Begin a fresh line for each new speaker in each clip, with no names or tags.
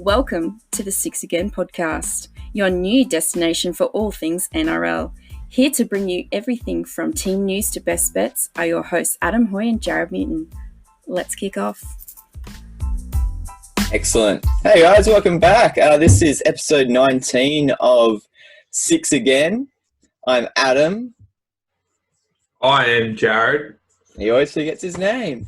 Welcome to the Six Again podcast, your new destination for all things NRL. Here to bring you everything from team news to best bets are your hosts Adam Hoy and Jared Newton. Let's kick off.
Excellent. Hey guys, welcome back. This is episode 19 of Six Again. I'm Adam.
I am Jared.
He always forgets his name.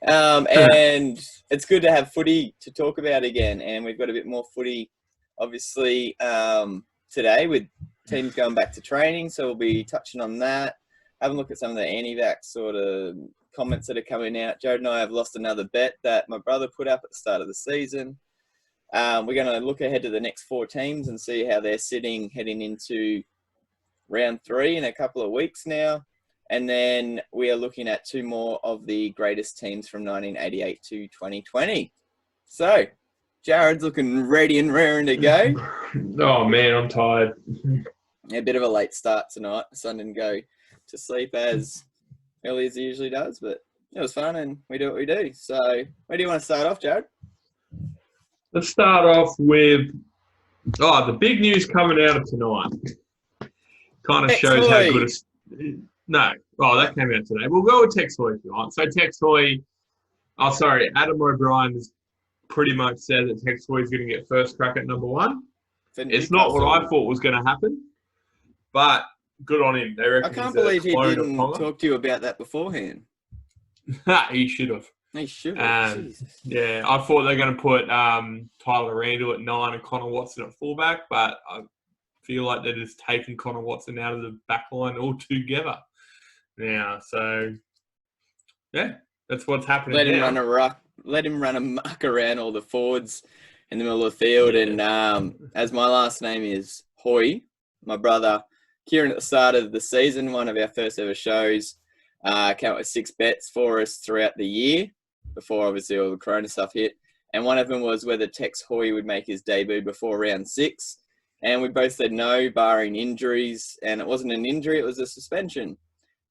And it's good to have footy to talk about again. And we've got a bit more footy, obviously, today with teams going back to training. So we'll be touching on that. Have a look at some of the anti-vax sort of comments that are coming out. Jared and I have lost another bet that my brother put up at the start of the season. We're going to look ahead to the next four teams and see how they're sitting heading into round 3 in a couple of weeks now. And then we are looking at two more of the greatest teams from 1988 to 2020. So, Jared's looking ready and raring to go.
Oh, man, I'm tired.
A bit of a late start tonight. The sun didn't go to sleep as early as he usually does, but it was fun and we do what we do. So, where do you want to start off, Jared?
Let's start off with the big news coming out of tonight. Kind of shows how good it's... No. Oh, that came out today. We'll go with Tex Hoy if you want. So Tex Hoy, Adam O'Brien has pretty much said that Tex Hoy is going to get first crack at number 1. It's not what I thought was going to happen, but good on him.
I can't believe he didn't talk to you about that beforehand.
He should have.
He should have.
Yeah, I thought they were going to put Tyler Randall at 9 and Connor Watson at fullback, but I feel like they're just taking Connor Watson out of the back line altogether now. So, yeah, that's what's happening.
Let him run a muck around all the forwards in the middle of the field. And as my last name is Hoy, my brother Kieran at the start of the season, one of our first ever shows, came up with 6 bets for us throughout the year before obviously all the corona stuff hit. And one of them was whether Tex Hoy would make his debut before round 6. And we both said no, barring injuries. And it wasn't an injury, it was a suspension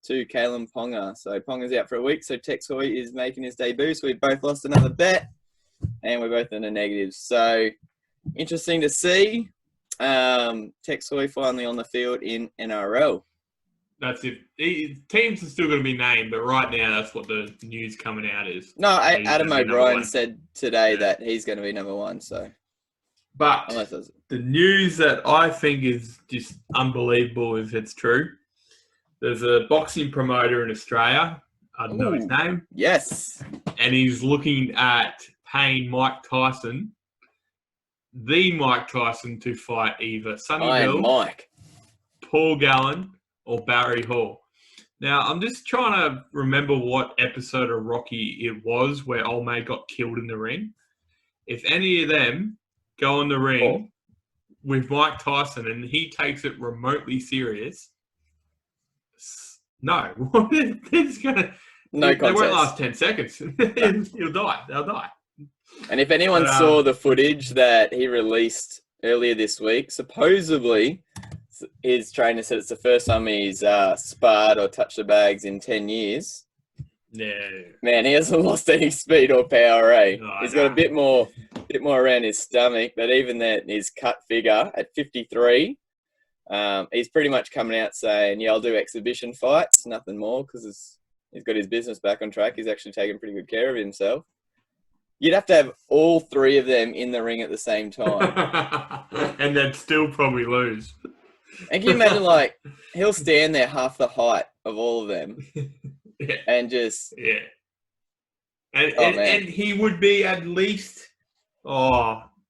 to Gallen Ponga. So Ponga's out for a week, so Tex Hoy is making his debut. So we both lost another bet, and we're both in the negatives. So interesting to see Tex Hoy finally on the field in NRL.
That's it. Teams are still going to be named, but right now that's what the news coming out is.
No, Adam O'Brien said today that he's going to be number 1, so...
But the news that I think is just unbelievable if it's true. There's a boxing promoter in Australia. I don't know his name.
Yes.
And he's looking at paying Mike Tyson, the Mike Tyson, to fight either Sonny Bill, Paul Gallen, or Barry Hall. Now, I'm just trying to remember what episode of Rocky it was where old mate got killed in the ring. If any of them go in the ring with Mike Tyson and he takes it remotely serious, no. It's gonna,
no contest.
They won't last 10 seconds. He'll die. They'll die.
And if anyone saw the footage that he released earlier this week, supposedly his trainer said it's the first time he's sparred or touched the bags in 10 years.
Yeah.
Man, he hasn't lost any speed or power, eh? He's got a bit more around his stomach, but even then, his cut figure at 53, he's pretty much coming out saying, yeah, I'll do exhibition fights, nothing more, because he's got his business back on track. He's actually taking pretty good care of himself. You'd have to have all 3 of them in the ring at the same time.
And they'd still probably lose.
And can you imagine, he'll stand there half the height of all of them.
Yeah.
And just...
Yeah. And he would be at least, 15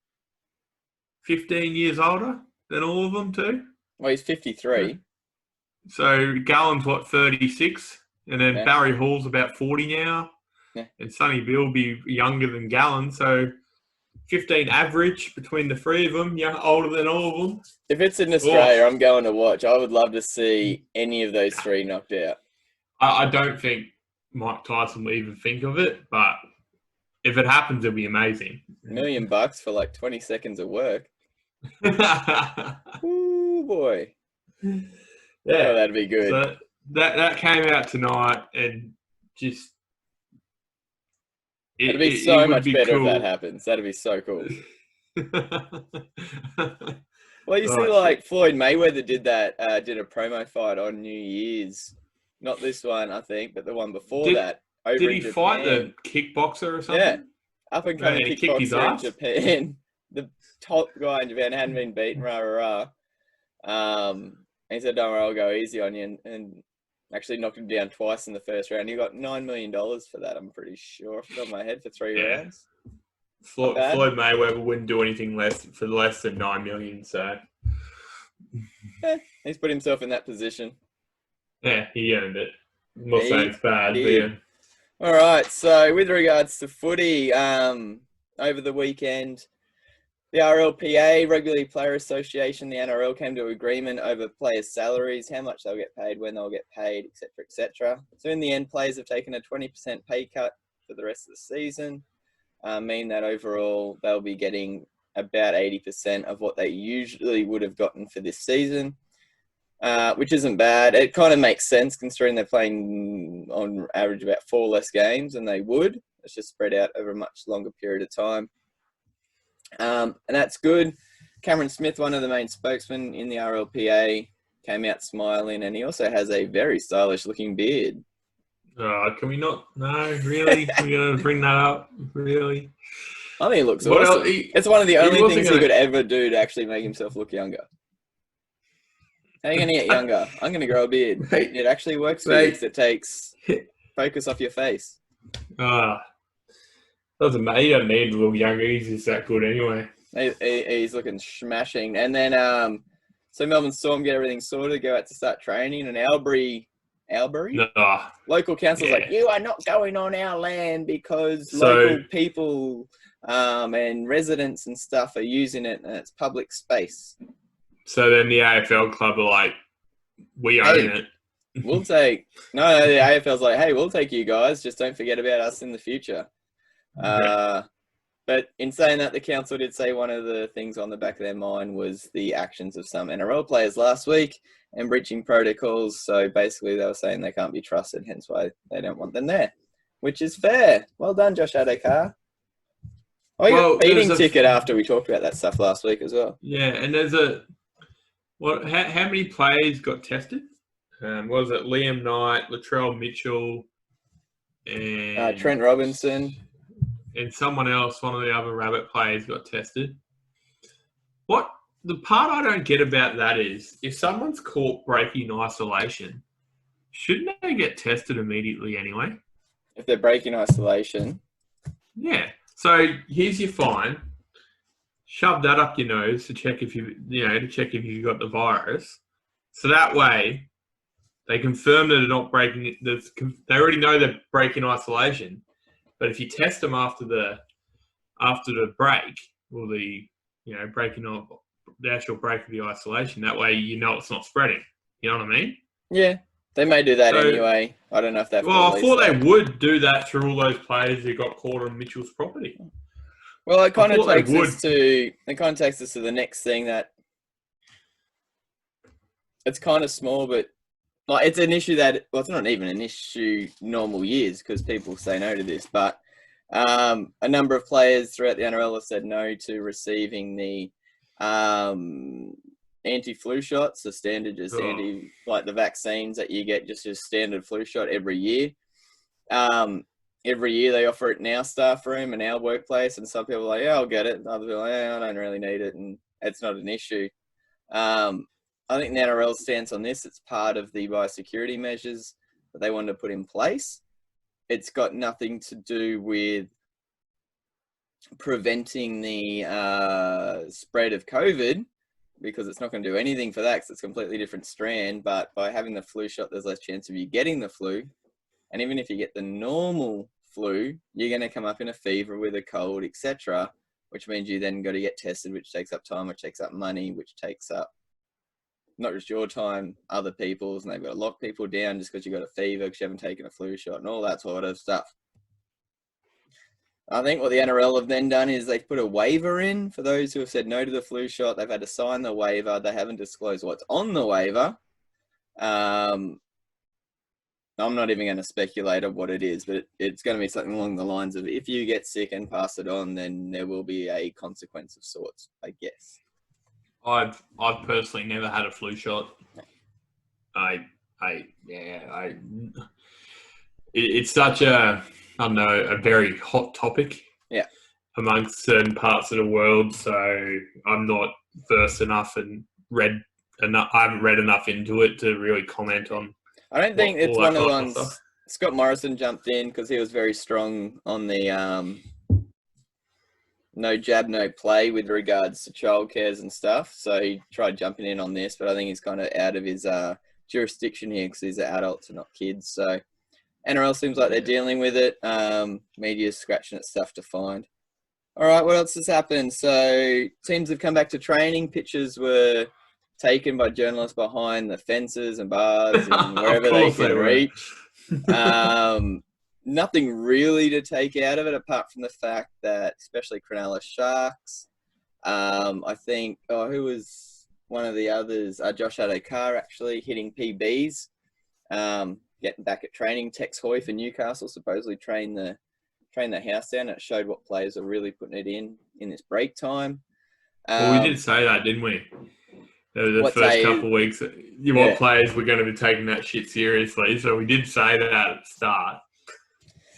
years older than all of them too.
Well, he's 53.
So Gallen's, 36? And then Barry Hall's about 40 now.
Yeah.
And Sonny Bill will be younger than Gallen. So 15 average between the 3 of them, older than all of them.
If it's in Australia, I'm going to watch. I would love to see any of those 3 knocked out.
I don't think Mike Tyson will even think of it, but if it happens, it'll be amazing.
$1 million for 20 seconds of work. Ooh, boy.
Yeah,
that'd be good.
So that came out tonight, and just
it'd be so much better if that happens. That'd be so cool. Well, you see, like Floyd Mayweather did that, did a promo fight on New Year's. Not this one, I think, but the one before that. Over in Japan.
Fight the kickboxer or something?
Yeah, up and coming kickboxer in Japan. The top guy in Japan hadn't been beaten, he said, "Don't worry, I'll go easy on you," and actually knocked him down twice in the first round. He got $9 million for that, I'm pretty sure, off the top of my head, for 3 rounds.
Floyd Mayweather wouldn't do anything less than $9 million, so
yeah, he's put himself in that position.
Yeah, he earned it. I'm not saying it's bad, but yeah.
All right, so with regards to footy, over the weekend, the RLPA, Rugby League Player Association, the NRL came to agreement over players' salaries, how much they'll get paid, when they'll get paid, etc., etc. So in the end, players have taken a 20% pay cut for the rest of the season, mean that overall they'll be getting about 80% of what they usually would have gotten for this season, which isn't bad. It kind of makes sense considering they're playing on average about 4 less games than they would. It's just spread out over a much longer period of time. And that's good. Cameron Smith, one of the main spokesmen in the RLPA, came out smiling, and he also has a very stylish looking beard.
Can we not? No, really? We're going to bring that up? Really?
I think he looks awesome. It's one of the only things he could ever do to actually make himself look younger. How are you going to get younger? I'm going to grow a beard. It actually works for you. It takes focus off your face.
Doesn't matter. He doesn't need to look younger. He's just that good anyway.
He's looking smashing. And then, so Melbourne Storm get everything sorted, go out to start training, and Albury? Local council's like, you are not going on our land because local people and residents and stuff are using it, and it's public space.
So then the AFL club are like, we own it.
We'll take... No, the AFL's like, hey, we'll take you guys. Just don't forget about us in the future. But in saying that, the council did say one of the things on the back of their mind was the actions of some NRL players last week and breaching protocols. So basically they were saying they can't be trusted, hence why they don't want them there, which is fair. Well done, Josh Adokar. I got a speeding ticket after we talked about that stuff last week as well.
Yeah, and there's how many players got tested? Was it Liam Knight, Latrell Mitchell, and
Trent Robinson?
And someone else, one of the other Rabbit players, got tested. What the part I don't get about that is, if someone's caught breaking isolation, shouldn't they get tested immediately anyway?
If they're breaking isolation.
Yeah. So here's your fine. Shove that up your nose to check if you got the virus. So that way, they confirm that they're not breaking it. They already know they're breaking isolation. But if you test them after the break, or the breaking off the actual break of the isolation, that way it's not spreading. You know what I mean?
Yeah, they may do that anyway. I don't know if they've.
Well, I thought they would do that through all those players who got caught on Mitchell's property.
Well, it kind of takes us to the next thing that it's kind of small, but. Like, it's an issue that, well, it's not even an issue normal years because people say no to this, but a number of players throughout the NRL have said no to receiving the anti-flu shots, the standard like the vaccines that you get, just a standard flu shot every year. Every year they offer it in our staff room and our workplace, and some people are like, yeah, I'll get it. And others are like, yeah, I don't really need it, and it's not an issue. I think the NRL stance on this, it's part of the biosecurity measures that they wanted to put in place. It's got nothing to do with preventing the spread of COVID, because it's not going to do anything for that because it's a completely different strand. But by having the flu shot, there's less chance of you getting the flu. And even if you get the normal flu, you're going to come up in a fever with a cold, etc., which means you then got to get tested, which takes up time, which takes up money, which takes up not just your time, other people's, and they've got to lock people down just because you got a fever because you haven't taken a flu shot and all that sort of stuff. I think what the NRL have then done is they've put a waiver in for those who have said no to the flu shot. They've had to sign the waiver. They haven't disclosed what's on the waiver. I'm not even going to speculate on what it is, but it's going to be something along the lines of, if you get sick and pass it on, then there will be a consequence of sorts, I guess.
I've personally never had a flu shot. It's such a very hot topic.
Yeah.
Amongst certain parts of the world, so I'm not versed enough and read enough. I haven't read enough into it to really comment on.
I don't think it's one of the ones. Scott Morrison jumped in because he was very strong on the no jab, no play with regards to childcares and stuff. So he tried jumping in on this, but I think he's kind of out of his jurisdiction here because these are adults and not kids. So NRL seems like they're dealing with it. Media's scratching at stuff to find. All right, what else has happened? So teams have come back to training. Pictures were taken by journalists behind the fences and bars and wherever they could reach. Nothing really to take out of it apart from the fact that, especially Cronulla Sharks, I think, who was one of the others? Josh Adokar actually hitting PBs, getting back at training. Tex Hoy for Newcastle supposedly trained the house down. It showed what players are really putting it in this break time.
Well, we did say that, didn't we? The first couple of weeks, what players were going to be taking that shit seriously. So we did say that at the start.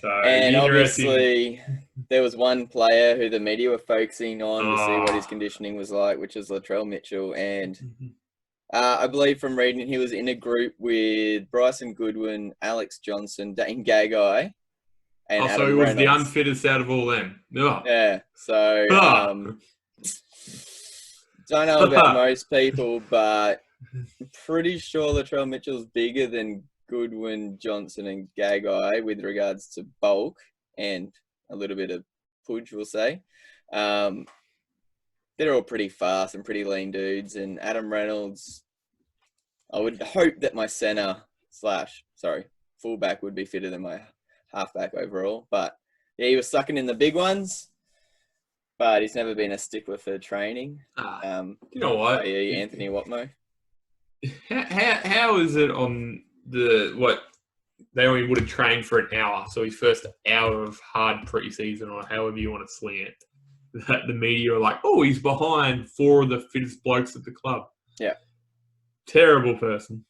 So,
and obviously, there was one player who the media were focusing on to see what his conditioning was like, which is Latrell Mitchell. And I believe from reading, he was in a group with Bryson Goodwin, Alex Johnson, Dane Gagai. And
so he was the unfittest out of all them. Oh.
Yeah. So don't know about most people, but I'm pretty sure Latrell Mitchell's bigger than Goodwin, Johnson, and Gagai with regards to bulk and a little bit of pudge, we'll say. They're all pretty fast and pretty lean dudes. And Adam Reynolds, I would hope that my fullback would be fitter than my halfback overall. But yeah, he was sucking in the big ones, but he's never been a stickler for training.
You know what?
Anthony Watmo.
How is it on they only would have trained for an hour, so his first hour of hard preseason, or however you want to sling it, that the media are like, oh, he's behind 4 of the fittest blokes at the club.
Yeah.
Terrible person.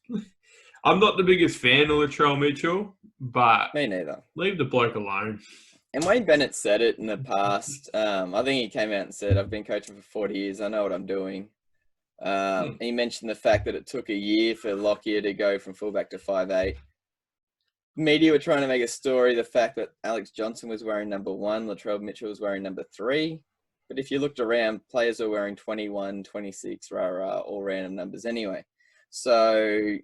I'm not the biggest fan of Latrell Mitchell, but
me neither. Leave
the bloke alone.
And Wayne Bennett said it in the past. I think he came out and said, I've been coaching for 40 years. I know what I'm doing. He mentioned the fact that it took a year for Lockyer to go from fullback to 5'8". Media were trying to make a story, the fact that Alex Johnson was wearing number 1, Latrell Mitchell was wearing number 3. But if you looked around, players are wearing 21, 26, all random numbers anyway. So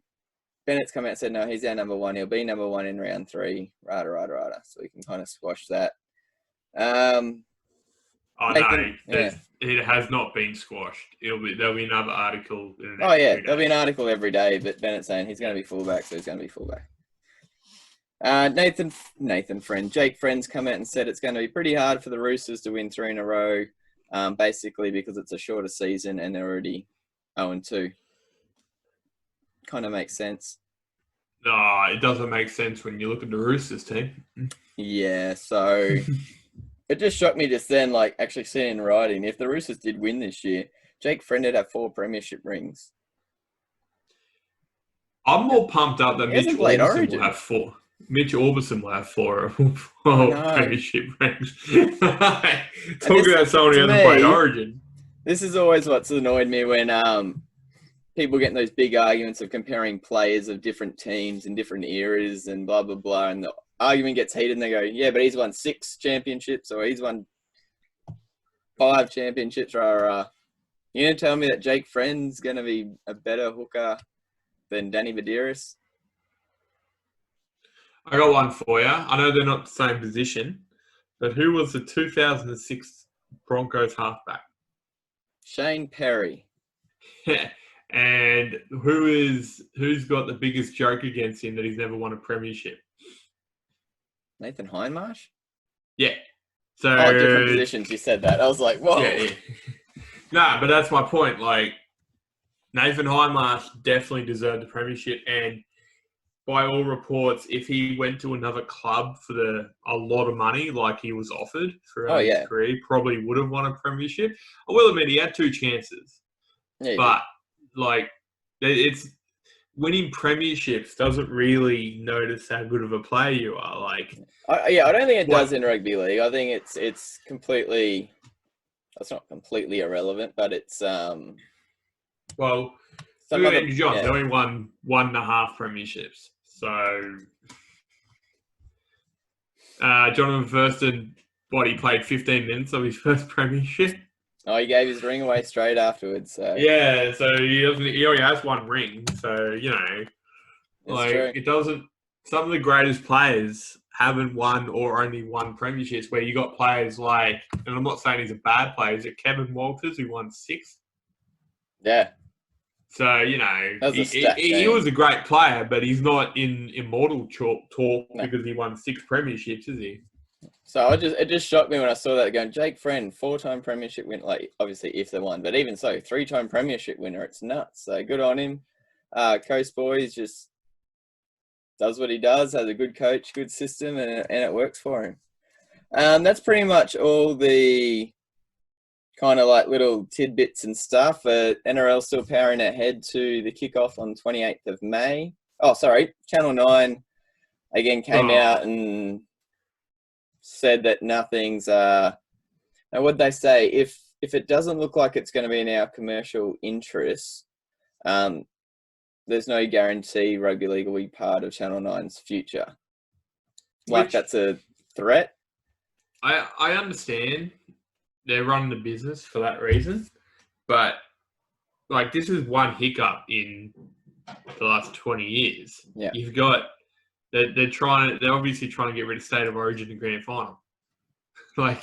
Bennett's come out and said, no, he's our number 1. He'll be number 1 in round 3. Rada. So we can kind of squash that.
It has not been squashed. There'll be another article.
There'll be an article every day. But Bennett's saying he's going to be fullback, so he's going to be fullback. Jake Friend's come out and said it's going to be pretty hard for the Roosters to win 3 in a row, basically because it's a shorter season and they're already 0-2. Kind of makes sense.
No, it doesn't make sense when you look at the Roosters team.
Yeah, so it just shocked me just then, actually seeing in writing, if the Roosters did win this year, Jake Friend would have 4 premiership rings.
I'm more pumped up that Mitch Orbison will have 4. Mitch Orbison will have 4 premiership rings. Talk about someone who hasn't played Origin.
This is always what's annoyed me when people get in those big arguments of comparing players of different teams in different eras and blah, blah, blah. And the argument gets heated and they go, yeah, but he's won 6 championships or he's won 5 championships. You're going to tell me that Jake Friend's going to be a better hooker than Danny Badiris?
I got one for you. I know they're not the same position, but who was the 2006 Broncos halfback?
Shane Perry.
And who's got the biggest joke against him that he's never won a premiership?
Nathan Hindmarsh?
Yeah. So
different positions. You said that. I was like, whoa.
Yeah. No, but that's my point. Nathan Hindmarsh definitely deserved the premiership, and by all reports, if he went to another club for a lot of money, like he was offered throughout his career, he probably would have won a premiership. I will admit he had 2 chances.
Yeah,
but, like, it's winning premierships doesn't really notice how good of a player you are. Like,
I don't think it does in rugby league. I think it's completely. It's not completely irrelevant, but it's
well, Ruben and John only won 1.5 premierships. So Jonathan Thurston, he played 15 minutes of his first premiership.
Oh, he gave his ring away straight afterwards. So
yeah, so he only has 1 ring. So
true.
It doesn't. Some of the greatest players haven't won or only won premierships. Where you got players like, and I'm not saying he's a bad player, is it Kevin Walters who won 6?
Yeah.
So he was a great player, but he's not in immortal talk because he won 6 premierships, is he?
So it just shocked me when I saw that going, Jake Friend, 4-time premiership winner, like obviously if they won, but even so, 3-time premiership winner, it's nuts. So good on him. Coast Boys just does what he does, has a good coach, good system, and it works for him. That's pretty much all the kind of like little tidbits and stuff. NRL still powering ahead to the kickoff on 28th of May. Oh, sorry, Channel 9 again came out and said that nothing's now what'd they say, if it doesn't look like it's going to be in our commercial interests, there's no guarantee rugby league will be part of Channel 9's future. That's a threat.
I understand they're running the business for that reason, but like this is one hiccup in the last 20 years.
Yeah,
you've got they're obviously trying to get rid of State of Origin and Grand Final. Like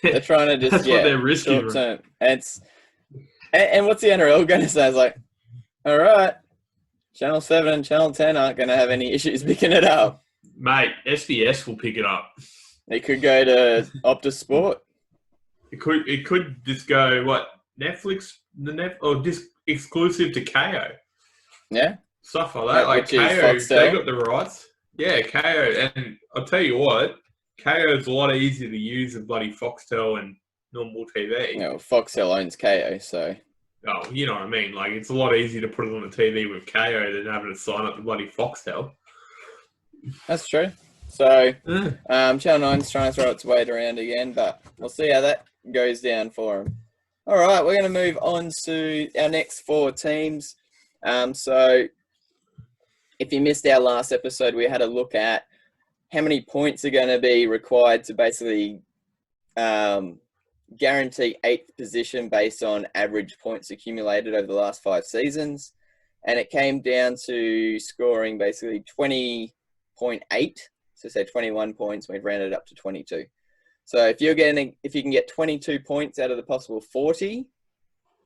they're trying to just
that's what they're risking.
Short term. And what's the NRL going to say? It's like, all right, Channel 7 and Channel 10 aren't going to have any issues picking it up.
Mate, SBS will pick it up.
It could go to Optus Sport.
It could just go, Netflix, or just exclusive to KO.
Yeah.
Stuff like that. Like KO, they got the rights. Yeah, KO. And I'll tell you what, KO is a lot easier to use than bloody Foxtel and normal TV.
No, Foxtel owns KO, so...
Oh, you know what I mean? Like, it's a lot easier to put it on the TV with KO than having to sign up to bloody Foxtel.
That's true. So, Channel 9's trying to throw its weight around again, but we'll see how that goes down for them. All right, we're going to move on to our next 4 teams. So, if you missed our last episode, we had a look at how many points are going to be required to basically guarantee 8th position based on average points accumulated over the last 5 seasons. And it came down to scoring basically 20.8. So say 21 points, we've rounded up to 22. So if you can get 22 points out of the possible 40,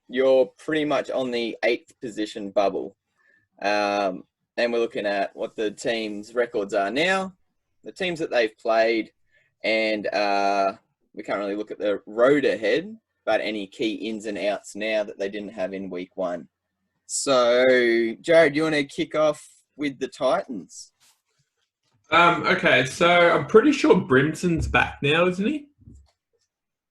you're pretty much on the 8th position bubble. And we're looking at what the team's records are now, the teams that they've played, and we can't really look at the road ahead, but any key ins and outs now that they didn't have in week 1. So, Jared, do you want to kick off with the Titans?
Okay, so I'm pretty sure Brimson's back now, isn't he?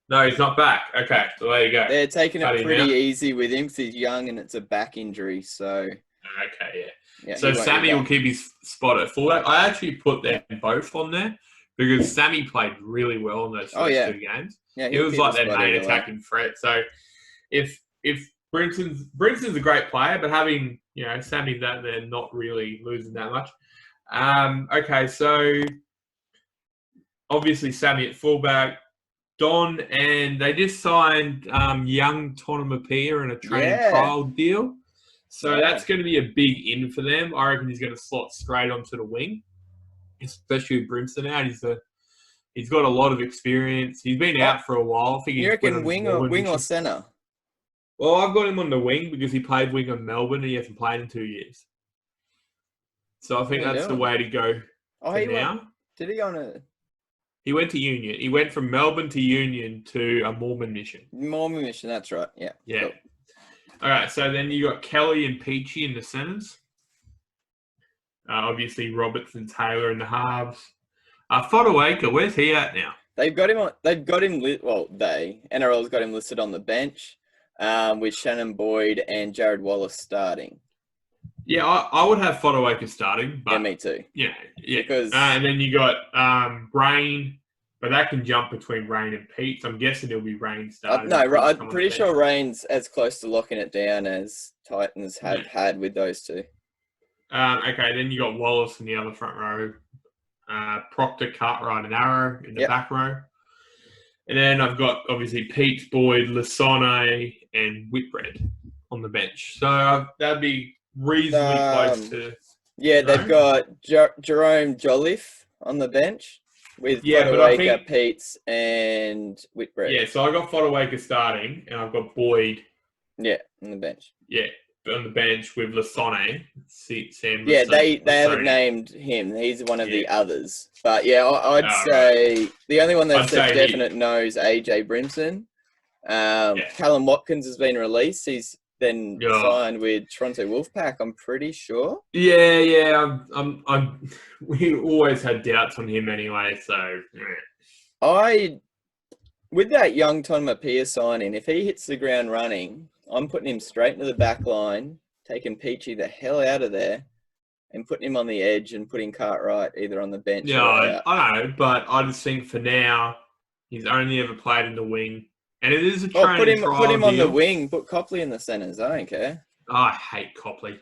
No, he's not back. Okay, so there you go.
They're taking it pretty easy with him because he's young and it's a back injury. So
okay, yeah. So Sammy will keep his spot at fullback. I actually put them both on there because Sammy played really well in those first 2 games. Yeah, he was like their main attacking threat. So if Brimson's a great player, but having Sammy that they're not really losing that much. Okay, so obviously Sammy at fullback, Don, and they just signed young Tonamapia in a training trial deal. So that's going to be a big in for them. I reckon he's going to slot straight onto the wing, especially with Brimson out. He's got a lot of experience. He's been out for a while. I think
you reckon wing or centre?
Well, I've got him on the wing because he played wing on Melbourne and he hasn't played in 2 years. So I think that's the way to go now.
Did he
He went to Union. He went from Melbourne to Union to a Mormon mission.
Mormon mission, that's right. Yeah.
Cool. All right, so then you got Kelly and Peachy in the centres. Obviously, Robertson, Taylor in the halves. Fodawaker, where's he at now?
They've got him. NRL's got him listed on the bench, with Shannon Boyd and Jared Wallace starting.
Yeah, I would have Fodawaker starting. But,
yeah, me too.
Yeah.
Because
and then you got Rain, but that can jump between Rain and Pete. So I'm guessing it'll be Rain starting.
I'm pretty sure Rain's as close to locking it down as Titans have had with those two.
Okay, then you got Wallace in the other front row. Proctor, Cartwright, and Arrow in the back row. And then I've got, obviously, Pete, Boyd, Lasone, and Whitbread on the bench. So that'd be reasonably close to...
Yeah, they've got Jerome Jolliffe on the bench with Fodawaker, Pete's, and Whitbread.
Yeah, so I got Fodawaker starting, and I've got Boyd...
Yeah, on the bench.
Yeah, on the bench with Lasone. Sam
yeah, they haven't named him. He's one of the others. But yeah, I'd say the only one that's a definite no is AJ Brimson. Callum Watkins has been released. He's then signed with Toronto Wolfpack, I'm pretty sure.
Yeah. We always had doubts on him anyway, so
with that young Tonmapia signing, if he hits the ground running, I'm putting him straight into the back line, taking Peachy the hell out of there, and putting him on the edge and putting Cartwright either on the bench or out.
I know, but I just think for now, he's only ever played in the wing. And it is a training trial.
Put him on the wing, put Copley in the centres. I don't care.
I hate Copley.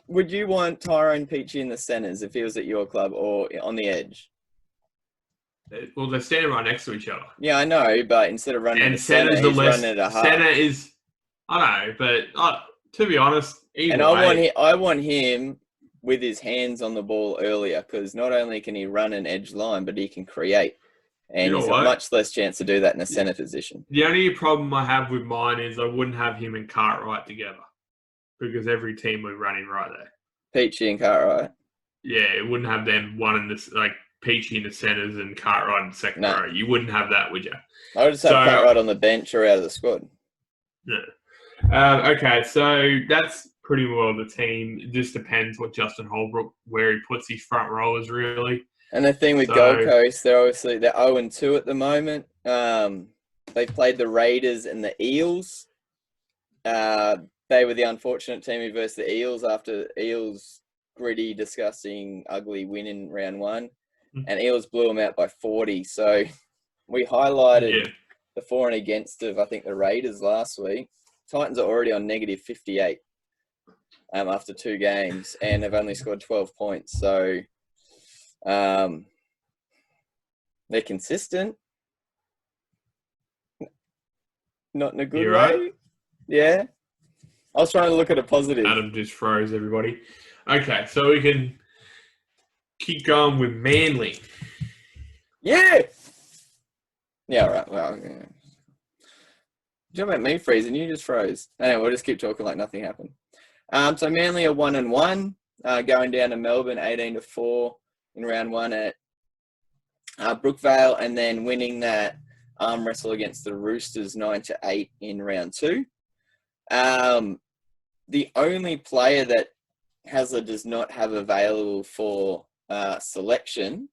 Would you want Tyrone Peachy in the centres if he was at your club or on the edge?
Well, they're standing right next to each other.
Yeah, I know, but instead of running he's running at a half.
Centre is, I know, but to be honest,
I want him with his hands on the ball earlier, because not only can he run an edge line, but he can create. And he's got much less chance to do that in a centre position.
The only problem I have with mine is I wouldn't have him and Cartwright together, because every team would run him right there.
Peachy and Cartwright?
Yeah, it wouldn't have them one in this, like Peachy in the centres and Cartwright in the second row. You wouldn't have that, would you?
I would just have Cartwright on the bench or out of the squad.
Yeah. Okay, so that's pretty well the team. It just depends what Justin Holbrook, where he puts his front rowers, really.
And the thing with Gold Coast, they're 0-2 at the moment. They played the Raiders and the Eels. They were the unfortunate team who versed the Eels after Eels' gritty, disgusting, ugly win in round one. And Eels blew them out by 40. So we highlighted the for and against of, I think, the Raiders last week. Titans are already on negative 58 after 2 games, and they've only scored 12 points. So they're consistent. Not in a good way. Right. Yeah. I was trying to look at a positive.
Adam just froze everybody. Okay, so we can keep going with Manly.
Yeah. Yeah, all right. Well, yeah. You're talking about me freezing, you just froze. Anyway, we'll just keep talking like nothing happened. So Manly are 1-1, going down to Melbourne 18-4 in round 1 at Brookvale, and then winning that arm wrestle against the Roosters 9-8 in round 2. The only player that Hasler does not have available for selection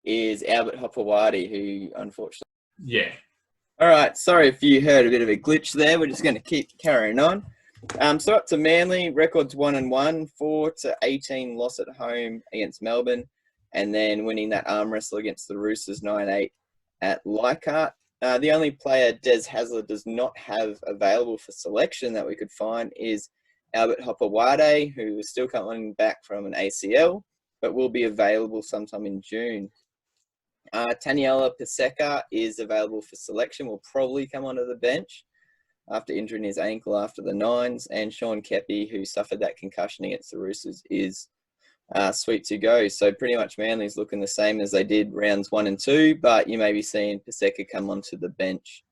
is Albert Hopewadi, who unfortunately...
Yeah.
All right. Sorry if you heard a bit of a glitch there. We're just going to keep carrying on. So up to Manly, records 1-1, 4-18 loss at home against Melbourne, and then winning that arm wrestle against the Roosters 9-8 at Leichhardt. The only player Des Hasler does not have available for selection that we could find is Albert Hopewadi, who is still coming back from an ACL, but will be available sometime in June. Taniela Paseka is available for selection, will probably come onto the bench after injuring his ankle after the Nines, and Sean Kepi, who suffered that concussion against the Roosters, is sweet to go. So pretty much Manly's looking the same as they did rounds 1 and 2, but you may be seeing Paseka come onto the bench.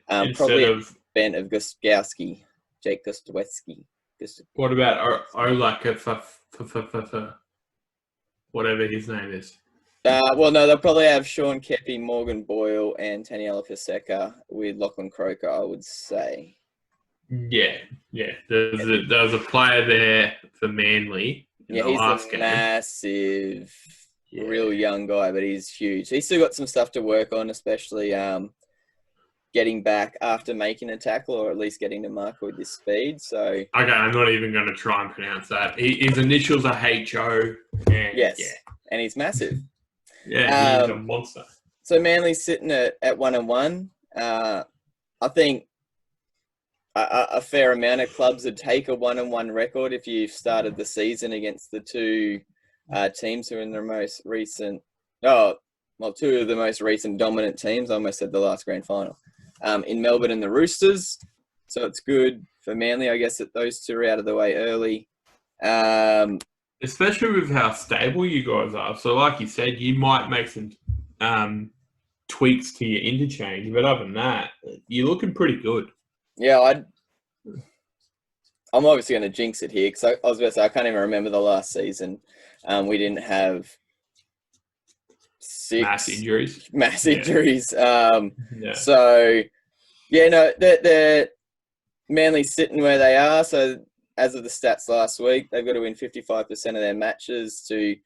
Probably of Ben of Gostowski, Jake Gostowski.
What about Olak, whatever his name is?
Well, no, they'll probably have Sean Kepi, Morgan Boyle, and Taniela Paseka with Lachlan Croker, I would say.
Yeah. There's a player there for Manly
Yeah, he's a massive, real young guy, but he's huge. He's still got some stuff to work on, especially getting back after making a tackle, or at least getting to marker with his speed. So
okay, I'm not even going to try and pronounce that. His initials are HO.
Yes, and he's massive.
Yeah, he's a monster.
So Manly's sitting at 1-1. I think a fair amount of clubs would take a 1-1 record if you've started the season against the two teams who are in the most recent. Two of the most recent dominant teams. I almost said the last grand final. In Melbourne and the Roosters. So it's good for Manly, I guess, that those two are out of the way early.
Especially with how stable you guys are. So like you said, you might make some tweaks to your interchange, but other than that, you're looking pretty good.
Yeah, I'm obviously going to jinx it here because I was about to say, I can't even remember the last season. We didn't have
mass injuries.
So, they're Manly sitting where they are. So, as of the stats last week, they've got to win 55% of their matches to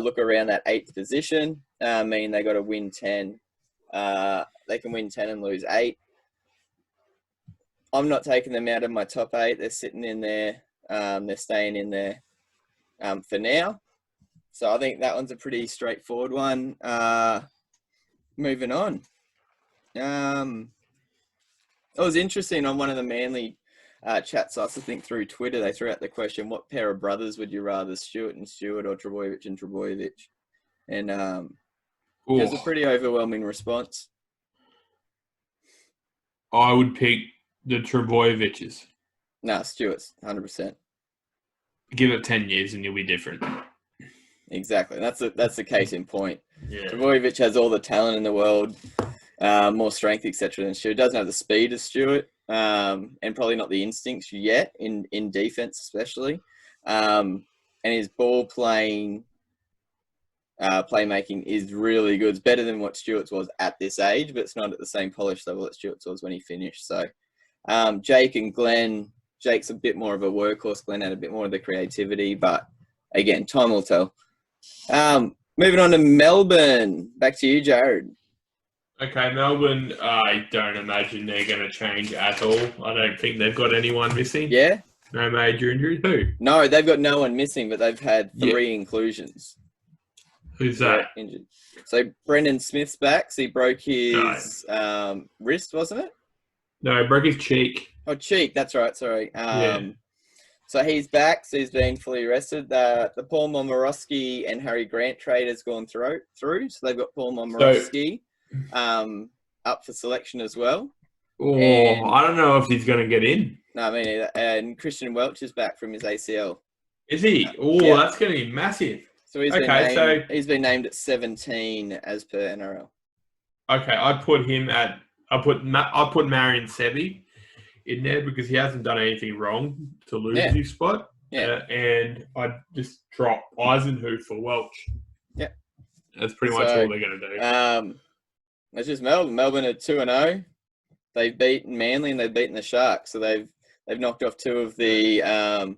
look around that 8th position. Meaning they got to win 10. They can win 10 and lose 8. I'm not taking them out of my top 8. They're sitting in there. They're staying in there for now. So I think that one's a pretty straightforward one. Moving on. It was interesting on one of the Manly chat sites, I think through Twitter, they threw out the question, what pair of brothers would you rather, Stewart and Stewart or Trbojevic and Trbojevic? And it was a pretty overwhelming response.
I would pick the Trbojevics.
Stewart's 100%.
Give it 10 years and you'll be different.
Exactly. That's the case in point.
Yeah.
Trbojevic has all the talent in the world, more strength, etc. than Stewart. Doesn't have the speed as Stewart, and probably not the instincts yet in defense, especially. And his ball playing, playmaking is really good. It's better than what Stewart's was at this age, but it's not at the same polish level that Stewart's was when he finished. So, Jake and Glenn. Jake's a bit more of a workhorse. Glenn had a bit more of the creativity, but again, time will tell. Moving on to Melbourne. Back to you, Jared.
Okay, Melbourne, I don't imagine they're going to change at all. I don't think they've got anyone missing.
Yeah?
No major injuries. Who?
No, they've got no one missing, but they've had 3 inclusions.
Who's that?
Injured. So Brendan Smith's back. So he broke his wrist, wasn't it?
No, he broke his cheek.
Oh, cheek. That's right. Sorry. So he's back. So he's been fully rested. The Paul Momorowski and Harry Grant trade has gone through. So they've got Paul Momorowski up for selection as well.
Oh, I don't know if he's going to get in.
No, I mean, and Christian Welch is back from his ACL.
Is he? That's going to be massive.
So he's been named at 17 as per NRL.
Okay, I put Marion Sevi in there because he hasn't done anything wrong to lose his spot. Yeah. And I'd just drop Eisenhuth for Welch.
Yeah.
That's pretty much all they're going to do.
It's just Melbourne. Melbourne are 2-0. They've beaten Manly and they've beaten the Sharks. So they've knocked off 2 of the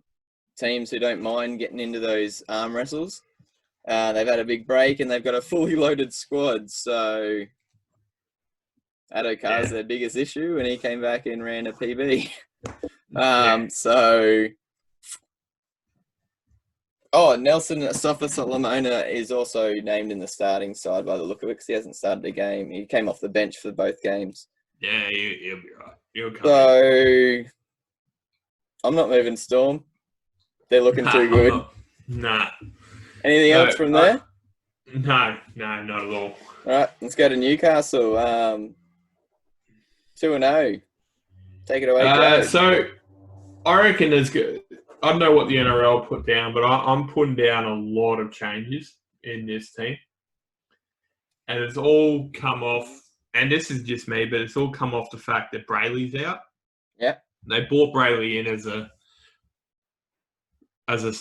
teams who don't mind getting into those arm wrestles. They've had a big break and they've got a fully loaded squad. So Addo Carr's their biggest issue, and he came back and ran a PB. Nelson Asafa-Solomona is also named in the starting side by the look of it because he hasn't started a game. He came off the bench for both games.
Yeah, he'll be right. He'll come
in. I'm not moving Storm. They're looking too good.
Nah.
Anything else from there?
No, not at all.
All right, let's go to Newcastle. 2-0. Take it away.
So I reckon there's good. I don't know what the NRL put down, but I'm putting down a lot of changes in this team. And it's all come off, and this is just me, but it's all come off the fact that Brayley's out.
Yeah.
They brought Brayley in as a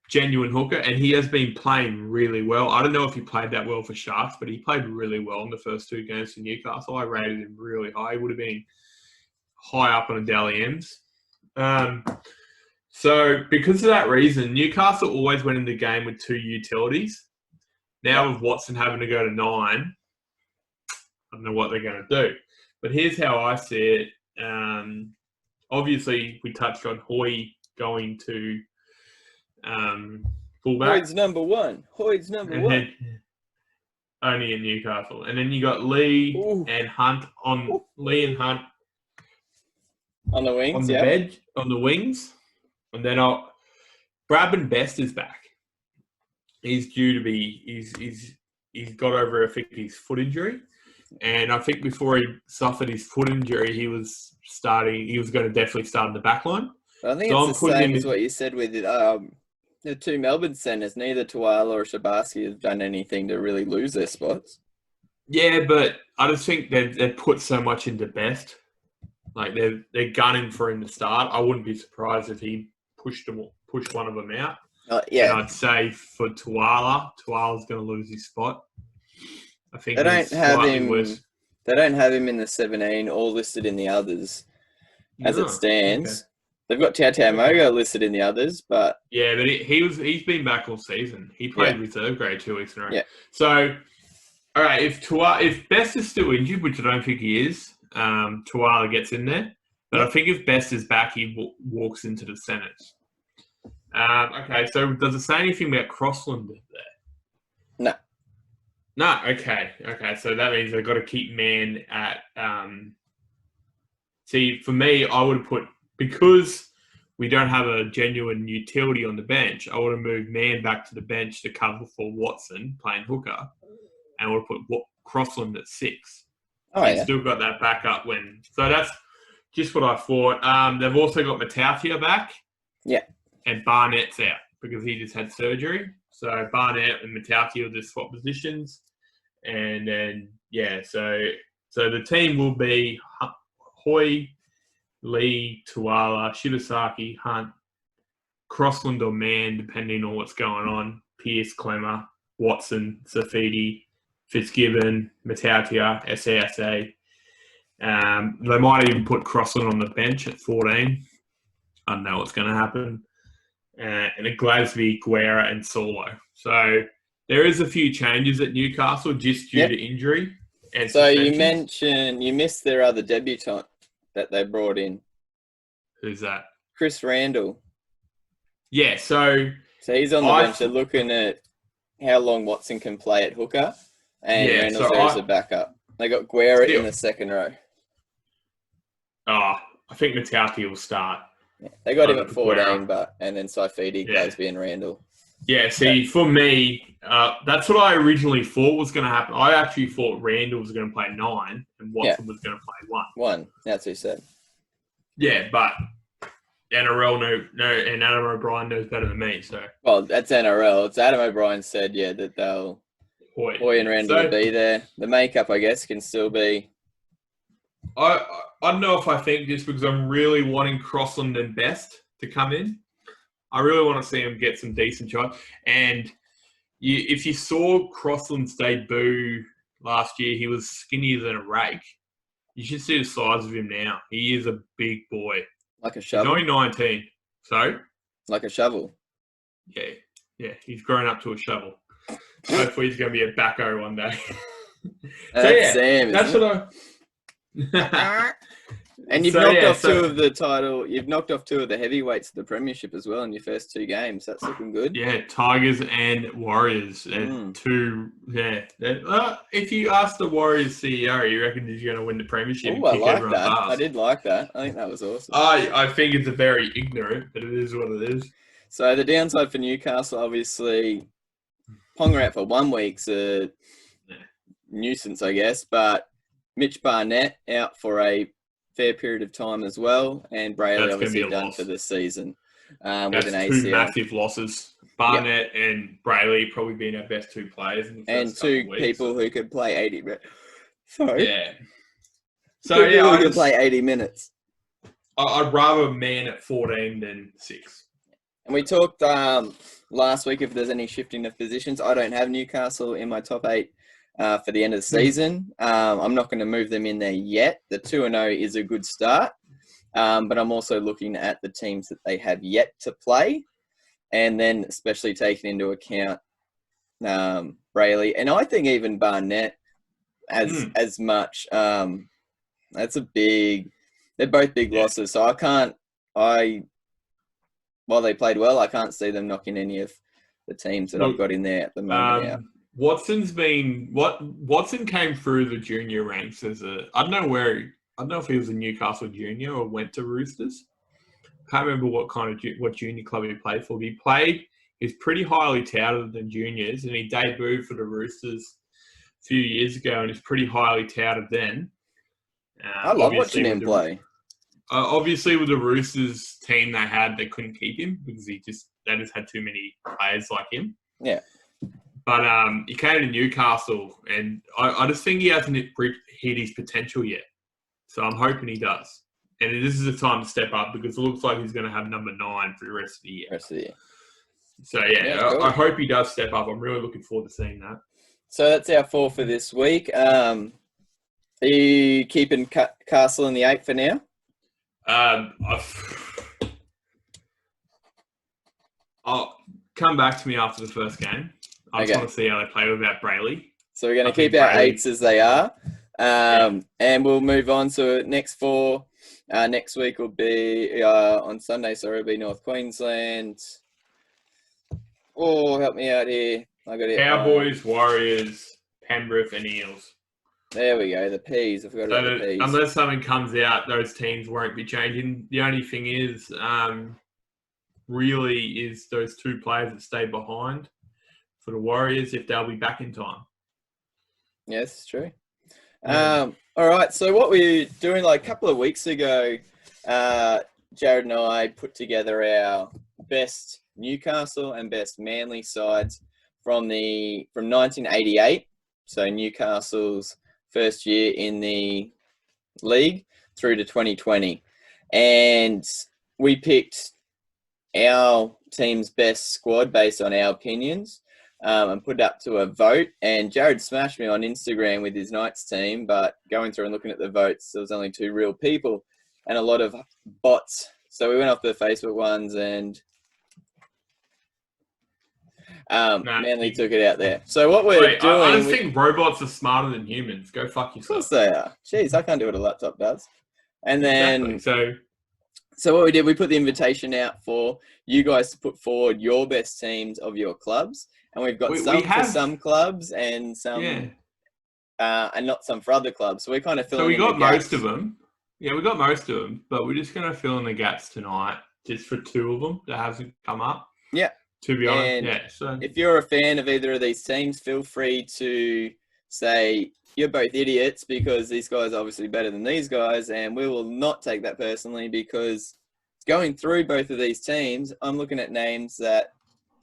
genuine hooker, and he has been playing really well. I don't know if he played that well for Sharks, but he played really well in the first 2 games for Newcastle. I rated him really high. He would have been high up on the Dally M's. So because of that reason, Newcastle always went in the game with 2 utilities. Now with Watson having to go to 9, I don't know what they're going to do. But here's how I see it. Obviously, we touched on Hoy going to fullback.
Hoyd's number one.
Only in Newcastle. And then you got Lee and Hunt on
the wings.
On the bed, on the wings. And then Brabham Best is back. He's due to be he's got over, I think, his foot injury. And I think before he suffered his foot injury, he was going to definitely start in the back line.
I think it's the same as what you said with the 2 Melbourne centres. Neither Tuala or Shabarsky have done anything to really lose their spots.
Yeah, but I just think they've put so much into Best. Like, they're gunning for him to start. I wouldn't be surprised if he pushed one of them out.
Yeah.
And I'd say for Tuala's going to lose his spot. I think
they don't have him. They don't have him in the 17 or listed in the others as it stands. Okay. They've got Tau Mogo listed in the others, but
yeah, but he's been back all season. He played reserve grade 2 weeks in a row.
Yeah.
So, all right, if Best is still injured, which I don't think he is, Tuala gets in there. But I think if Best is back, he walks into the centres. Okay, so does it say anything about Crossland there?
No.
No, okay. So that means they've got to keep Man at... See, for me, I would have put... Because we don't have a genuine utility on the bench, I would have moved Man back to the bench to cover for Watson, playing hooker, and I would have put Crossland at 6.
Oh, yeah.
Still got that backup when... So that's just what I thought. They've also got Matautia back.
Yeah.
And Barnett's out because he just had surgery. So Barnett and Matautia will just swap positions. And then, so the team will be Hoy, Lee, Tuala, Shibasaki, Hunt, Crossland or Man, depending on what's going on, Pearce, Clemmer, Watson, Safidi, Fitzgibbon, Matautia, SASA. They might even put Crossland on the bench at 14. I don't know what's going to happen. And a Glasby, Guerra, and Solo. So there is a few changes at Newcastle just due to injury. And
so you mentioned you missed their other debutant that they brought in.
Who's that?
Chris Randall.
Yeah, so
he's on the bench. They're looking at how long Watson can play at hooker, and Randall's there as a backup. They got Guerra in the second row.
I think Matautia will start.
Yeah, they got him at 14, and then Saifidi, Glasby, and Randall.
Yeah, see, for me, that's what I originally thought was going to happen. I actually thought Randall was going to play 9 and Watson was going to play 1.
1, that's what he said.
Yeah, but NRL and Adam O'Brien knows better than me. So
well, that's NRL. It's Adam O'Brien said, that they'll Hoy and Randall will be there. The makeup, I guess, can still be.
I don't know if I think this because I'm really wanting Crossland and Best to come in. I really want to see him get some decent shots. And if you saw Crossland's debut last year, he was skinnier than a rake. You should see the size of him now. He is a big boy.
Like a shovel.
He's only 19. So?
Like a shovel.
Yeah. He's grown up to a shovel. Hopefully he's going to be a backo one day.
That's Sam.
That's what I...
And you've knocked off 2 of the title. You've knocked off 2 of the heavyweights of the premiership as well in your first 2 games. That's looking good.
Yeah, Tigers and Warriors. And 2, if you ask the Warriors CEO, you reckon he's going to win the premiership?
Oh, I like that. I did like that. I think that was awesome.
I think it's a very ignorant, but it is what it is.
So the downside for Newcastle, obviously, Ponga out for 1 week's a nuisance, I guess. But Mitch Barnett out for a fair period of time as well, and Brayley obviously done for the season with an ACL.
2 massive losses. Barnett and Brayley probably being our best 2 players in the first
and 2
weeks,
people who could play 80 minutes. Sorry.
Yeah.
So people who could play 80 minutes.
I'd rather Man at 14 than 6.
And we talked last week if there's any shifting of positions. I don't have Newcastle in my top 8 for the end of the season. I'm not going to move them in there yet. The 2-0 is a good start. But I'm also looking at the teams that they have yet to play, and then especially taking into account Brayley, and I think even Barnett as much. That's a big. They're both big losses, so while they played well, I can't see them knocking any of the teams that I've got in there at the moment now.
Watson came through the junior ranks as I don't know if he was a Newcastle junior or went to Roosters. Can't remember what junior club he played for. He's pretty highly touted in juniors, and he debuted for the Roosters a few years ago, and he's pretty highly touted then.
I love watching him play.
Obviously, with the Roosters team they couldn't keep him because they just had too many players like him.
Yeah.
But he came to Newcastle, and I just think he hasn't hit his potential yet. So I'm hoping he does. And this is the time to step up because it looks like he's going to have number 9 for the rest of the year. So, cool. I hope he does step up. I'm really looking forward to seeing that.
So that's our 4 for this week. Are you keeping Castle in the 8 for now?
I'll come back to me after the first game. I just want to see how they play without Brayley.
So we're going to keep our 8s as they are. And we'll move on to next 4. Next week will be on Sunday, so it'll be North Queensland. Oh, help me out here. I got it.
Cowboys, Warriors, Penrith, and Eels.
There we go. The P's. I forgot about the P's.
Unless something comes out, those teams won't be changing. The only thing is, really, is those 2 players that stay behind for the Warriors if they'll be back in time.
Yes, it's true. All right. So what we're doing, like a couple of weeks ago, Jared and I put together our best Newcastle and best Manly sides from 1988. So Newcastle's first year in the league through to 2020. And we picked our team's best squad based on our opinions and put it up to a vote. And Jared smashed me on Instagram with his Knights team, but going through and looking at the votes, there was only 2 real people and a lot of bots. So we went off the Facebook ones and Manly took it out there. So what we're doing...
I just think robots are smarter than humans. Go fuck yourself.
Of course they are. Jeez, I can't do what a laptop does. And then... So what we did, we put the invitation out for you guys to put forward your best teams of your clubs. And we've got for some clubs and some... and not some for other clubs. So we're kind of filling in the gaps.
So we got most of them. Yeah, we got most of them. But we're just going to fill in the gaps tonight just for 2 of them that hasn't come up.
Yeah.
To be honest, So
if you're a fan of either of these teams, feel free to say you're both idiots because these guys are obviously better than these guys, and we will not take that personally because going through both of these teams, I'm looking at names that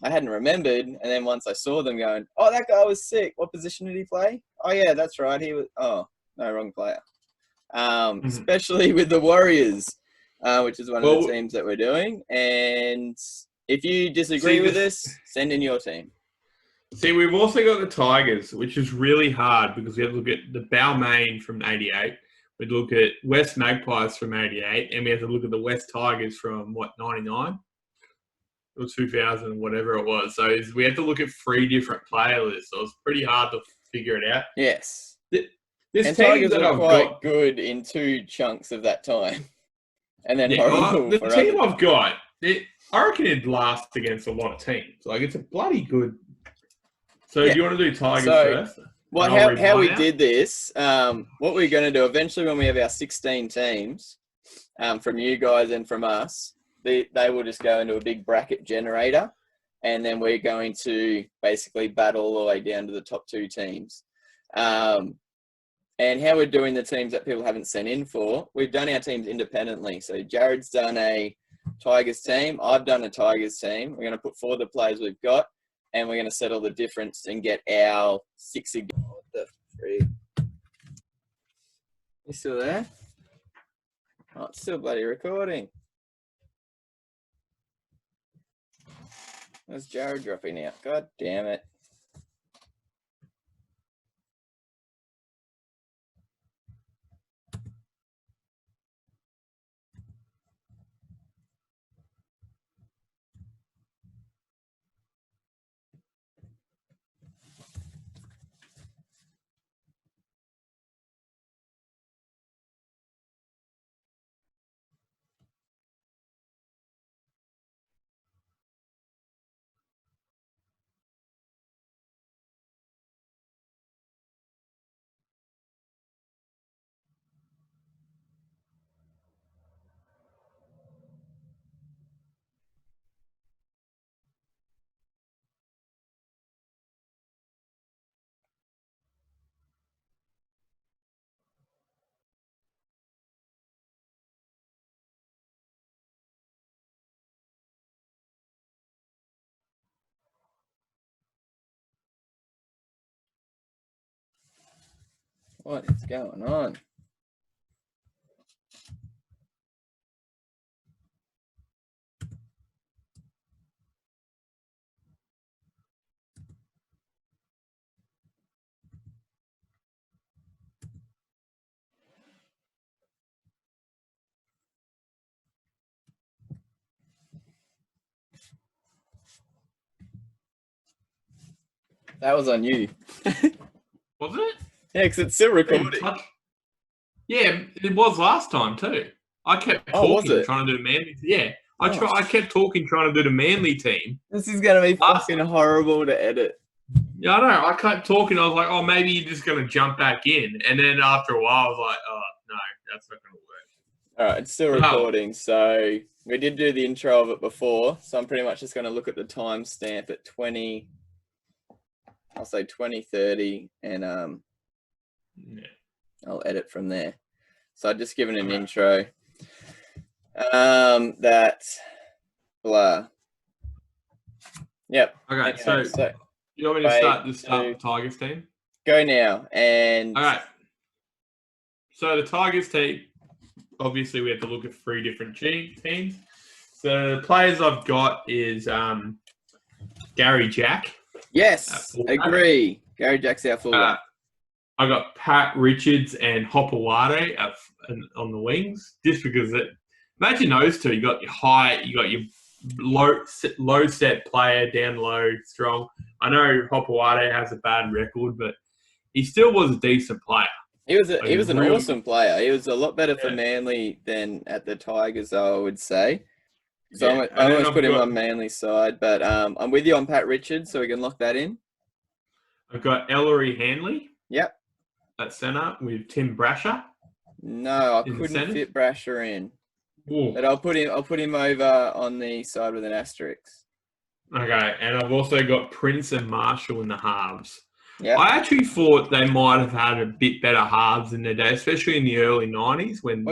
I hadn't remembered, and then once I saw them going, oh, that guy was sick. What position did he play? Oh, yeah, that's right. He was... Oh, no, wrong player. Especially with the Warriors, which is one of the teams that we're doing. And... if you disagree with us, send in your team.
See, we've also got the Tigers, which is really hard because we have to look at the Balmain from 88. We'd look at West Magpies from 88, and we have to look at the West Tigers from, 99? Or 2000, whatever it was. So we had to look at 3 different player lists. So it was pretty hard to figure it out.
Yes.
This
and
team
Tigers
that
were
I've
quite
got,
good in 2 chunks of that time. And then
the team I've got... I reckon it'd last against a lot of teams. Like, it's a bloody good... So, do you want to do Tigers first?
Well, how we did this, what we're going to do, eventually when we have our 16 teams, from you guys and from us, they will just go into a big bracket generator, and then we're going to basically battle all the way down to the top 2 teams. And how we're doing the teams that people haven't sent in for, we've done our teams independently. So, Jared's done a Tigers team. I've done a Tigers team. We're going to put forward the players we've got, and we're going to settle the difference and get our 6 again. What the freak? You still there? Oh, it's still bloody recording. Where's Jared dropping out? God damn it. What is going on? That was on you.
Was it?
Yeah, because it's still recording.
Yeah, it was last time too. I kept talking, trying to do the Manly. Yeah, I kept talking, trying to do the Manly team.
This is gonna be fucking horrible to edit.
Yeah, I know. I kept talking. I was like, oh, maybe you're just gonna jump back in, and then after a while, I was like, oh no, that's not gonna work.
All right, it's still recording. So we did do the intro of it before. So I'm pretty much just gonna look at the timestamp at 20. I'll say 20:30, and I'll edit from there. So I've just given an intro. That blah. Yep.
Okay, so you want me to start the Tigers team?
Go now. And
all right. So the Tigers team, obviously we have to look at 3 different teams. So the players I've got is Gary Jack.
Yes, agree. Gary Jack's our fullback.
I got Pat Richards and Hopewade on the wings, just because imagine those two. You got your height, you got your low set player, down low, strong. I know Hopewade has a bad record, but he still was a decent player.
He was an awesome player. He was a lot better for Manly than at the Tigers, I would say. So I almost put him on Manly's side, but I'm with you on Pat Richards, so we can lock that in.
I've got Ellery Hanley.
Yep.
At centre with Tim Brasher.
No, I couldn't fit Brasher in. Ooh. But I'll put him over on the side with an asterisk.
Okay, and I've also got Prince and Marshall in the halves.
Yep.
I actually thought they might have had a bit better halves in their day, especially in the early 90s when,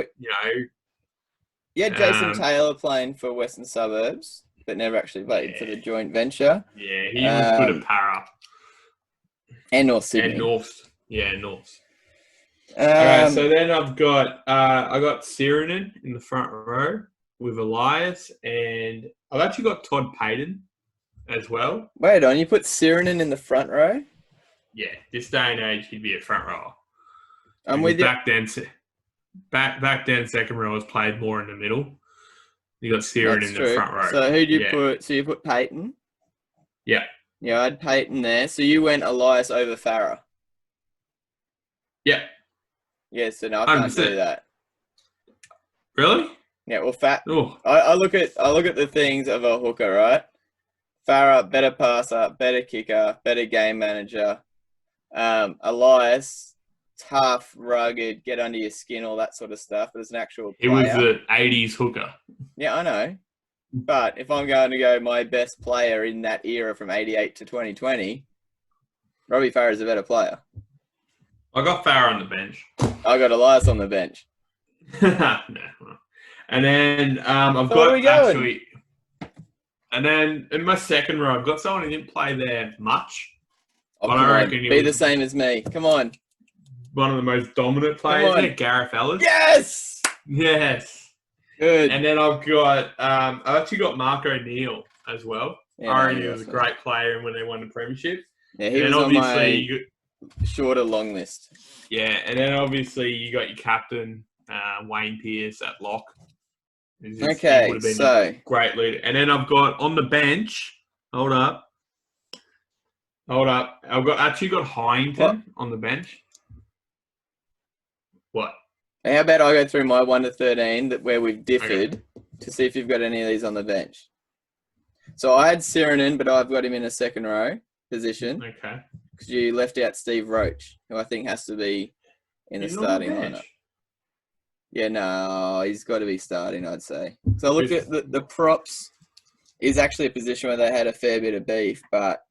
Yeah, Jason Taylor playing for Western Suburbs, but never actually played for the joint venture.
Yeah, he was good at Para.
And North Sydney.
And North. Yeah, North. Okay, so then I've got I got Sirinen in the front row with Elias, and I've actually got Todd Payton as well.
Wait on, you put Sirinen in the front row?
Yeah, this day and age, he'd be a front rower.
I'm with you.
Back then, second row was played more in the middle. You got Sirinen in the front row.
So who'd you put? So you put Payton?
Yeah.
Yeah, I had Payton there. So you went Elias over Farah?
Yeah.
Yeah, so no, I can't do that.
Really?
Yeah, well, I look at the things of a hooker, right? Farah, better passer, better kicker, better game manager. Elias, tough, rugged, get under your skin, all that sort of stuff. But as an actual player,
he was the 80s hooker.
Yeah, I know. But if I'm going to go my best player in that era from 88 to 2020, Robbie Farah is a better player.
I got Farah on the bench.
I got Elias on the bench.
No. And then I've got actually... And then in my second row, I've got someone who didn't play there much.
Oh, but I reckon be the same as me. Come on.
One of the most dominant players there, Gareth Ellis.
Yes!
Yes.
Good.
And then I've got, I've actually got Mark O'Neill as well.
Yeah,
I reckon he was a great player when they won the premiership.
Yeah, he was on my shorter long list.
Yeah, and then obviously you got your captain, Wayne Pearce at lock.
Okay, so
great leader. And then I've got on the bench. Hold up. I've actually got Hyington on the bench. What?
How about I go through my 1 to 13 where we've differed to see if you've got any of these on the bench. So I had Sirinen, but I've got him in a second row position.
Okay.
Because you left out Steve Roach, who I think has to be in the starting lineup. Yeah, no, he's got to be starting, I'd say. So look at the props is actually a position where they had a fair bit of beef, but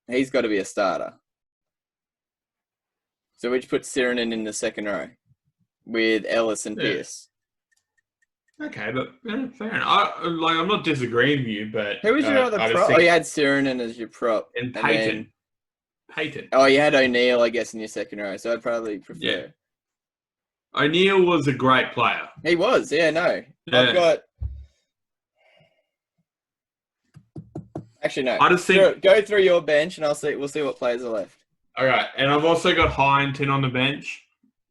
he's got to be a starter. So we just put Sirinen in the second row with Ellis and Pearce.
Okay, but fair enough. I'm not disagreeing with you, but
who was your other prop? You had Sirinen as your prop,
and Payton. Payton.
Oh, you had O'Neill, I guess, in your second row, so I'd probably prefer.
Yeah. O'Neill was a great player.
He was, yeah, no.
Yeah.
I've got... Actually, no.
I just think...
Go through your bench, and we'll see what players are left.
All right, and I've also got Heinton on the bench.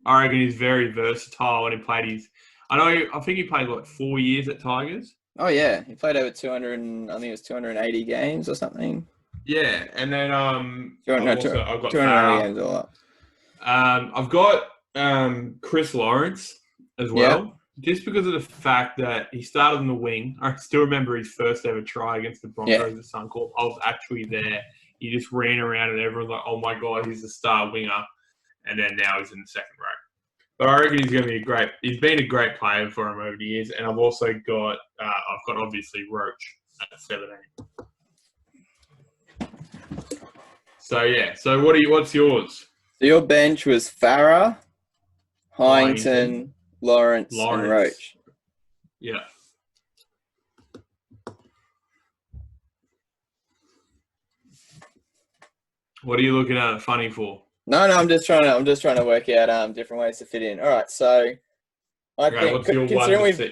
I reckon he's very versatile when he played his... I think he played, 4 years at Tigers?
Oh, yeah. He played over 280 games or something.
Yeah, and then I've got
280 games all up.
I've got Chris Lawrence as well, just because of the fact that he started on the wing. I still remember his first ever try against the Broncos at Suncorp. I was actually there. He just ran around and everyone's like, oh my God, he's a star winger. And then now he's in the second row. But I reckon he's going to be he's been a great player for him over the years. And I've also got, obviously Roach at 17. So, yeah. So, what's yours?
So, your bench was Farah, Heinton, Lawrence, and Roach.
Yeah. What are you looking at it funny for?
No, I'm just trying to work out different ways to fit in. All right, so I think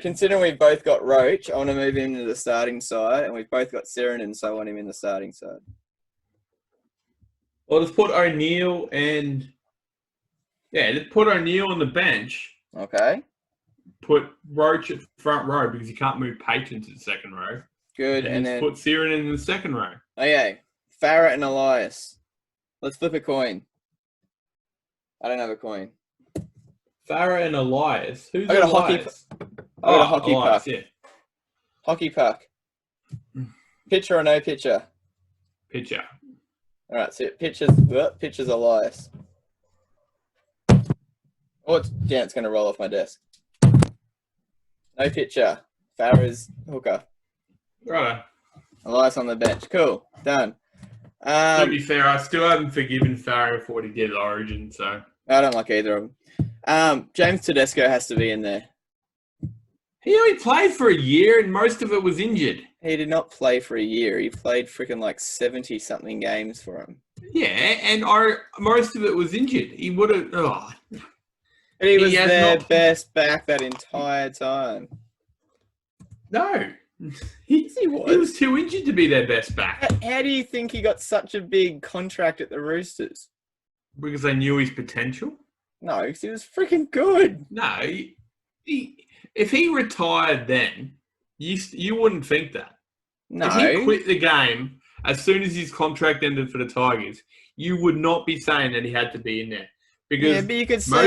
considering we've both got Roach, I want to move him to the starting side, and we've both got Sirenen, so I want him in the starting side.
Well, let's put O'Neill let's put O'Neill on the bench.
Okay.
Put Roach at the front row because you can't move Payton to the second row.
Good, and then
put Sirenen in the second row.
Okay, Farah and Elias. Let's flip a coin. I don't have a coin.
Farah and Elias. Who's
I got
Elias?
I got a hockey
Elias,
puck.
Yeah.
Hockey puck. Pitcher or no pitcher?
Pitcher.
All right, so pitcher's Elias. Oh, it's going to roll off my desk. No pitcher. Farah's hooker.
Right.
Elias on the bench. Cool. Done.
To be fair, I still haven't forgiven Farah for what he did at Origin, so...
I don't like either of them. James Tedesco has to be in there.
He only played for a year and most of it was injured.
He did not play for a year. He played freaking 70-something games for him.
Yeah, and most of it was injured. He would have... Oh.
But he was their best back that entire time.
No. He was too injured to be their best back.
How do you think he got such a big contract at the Roosters?
Because they knew his potential?
No, because he was freaking good.
No, if he retired then, you wouldn't think that.
No.
If he quit the game as soon as his contract ended for the Tigers, you would not be saying that he had to be in there. Because
but you could say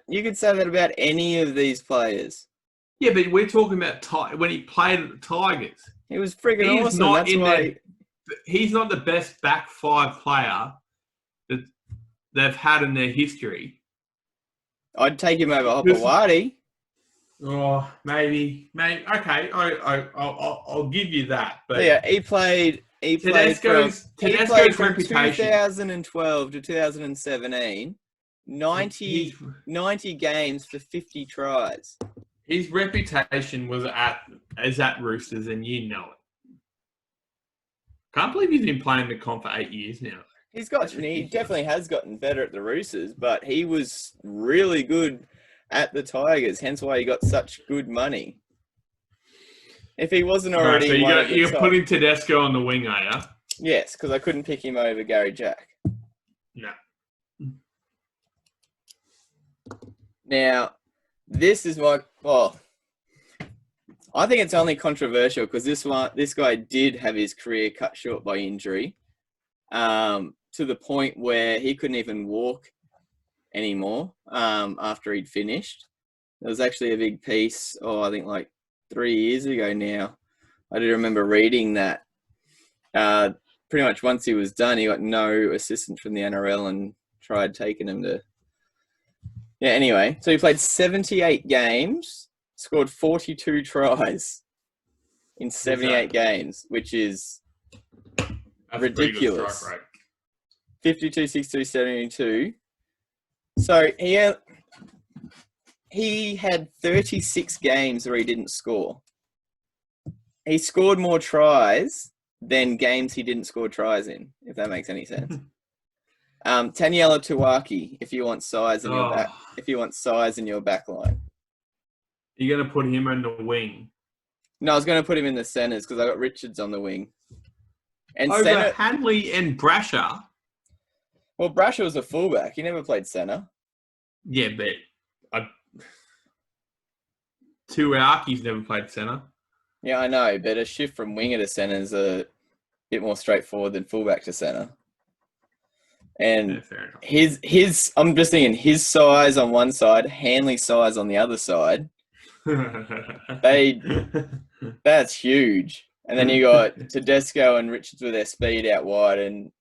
you could say that about any of these players.
Yeah, but we're talking about when he played at the Tigers.
He was freaking awesome.
He's not the best back five player that they've had in their history.
I'd take him over Hopewadi.
Oh, maybe. Okay, I'll give you that. But
yeah, he played
Tedesco's
from
reputation.
2012 to 2017, 90 games for 50 tries.
His reputation is at Roosters, and you know it. Can't believe he's been playing the comp for 8 years now.
He definitely has gotten better at the Roosters, but he was really good at the Tigers, hence why he got such good money. If he wasn't already
so you're putting Tedesco on the wing, are you?
Yes, because I couldn't pick him over Gary Jack.
No.
Now, this is I think it's only controversial because this guy did have his career cut short by injury, to the point where he couldn't even walk anymore after he'd finished. There was actually a big piece, I think 3 years ago now. I do remember reading that. Pretty much once he was done, he got no assistance from the NRL and tried taking him to... Yeah, anyway. So he played 78 games, scored 42 tries in 78 games, which is ridiculous. 52, 62, 72. So he had 36 games where he didn't score. He scored more tries than games he didn't score tries in, if that makes any sense. Taniela Tuwaki, if you want size in your back, if you want size in your back line.
You're going to put him in the wing?
No, I was going to put him in the centres because I got Richards on the wing. And
over Hanley and Brasher.
Well, Brasher was a fullback. He never played centre.
Yeah, but Tuaki's never played centre.
Yeah, I know, but a shift from winger to centre is a bit more straightforward than fullback to centre. And his I'm just thinking his size on one side, Hanley's size on the other side. That's huge. And then you got Tedesco and Richards with their speed out wide, and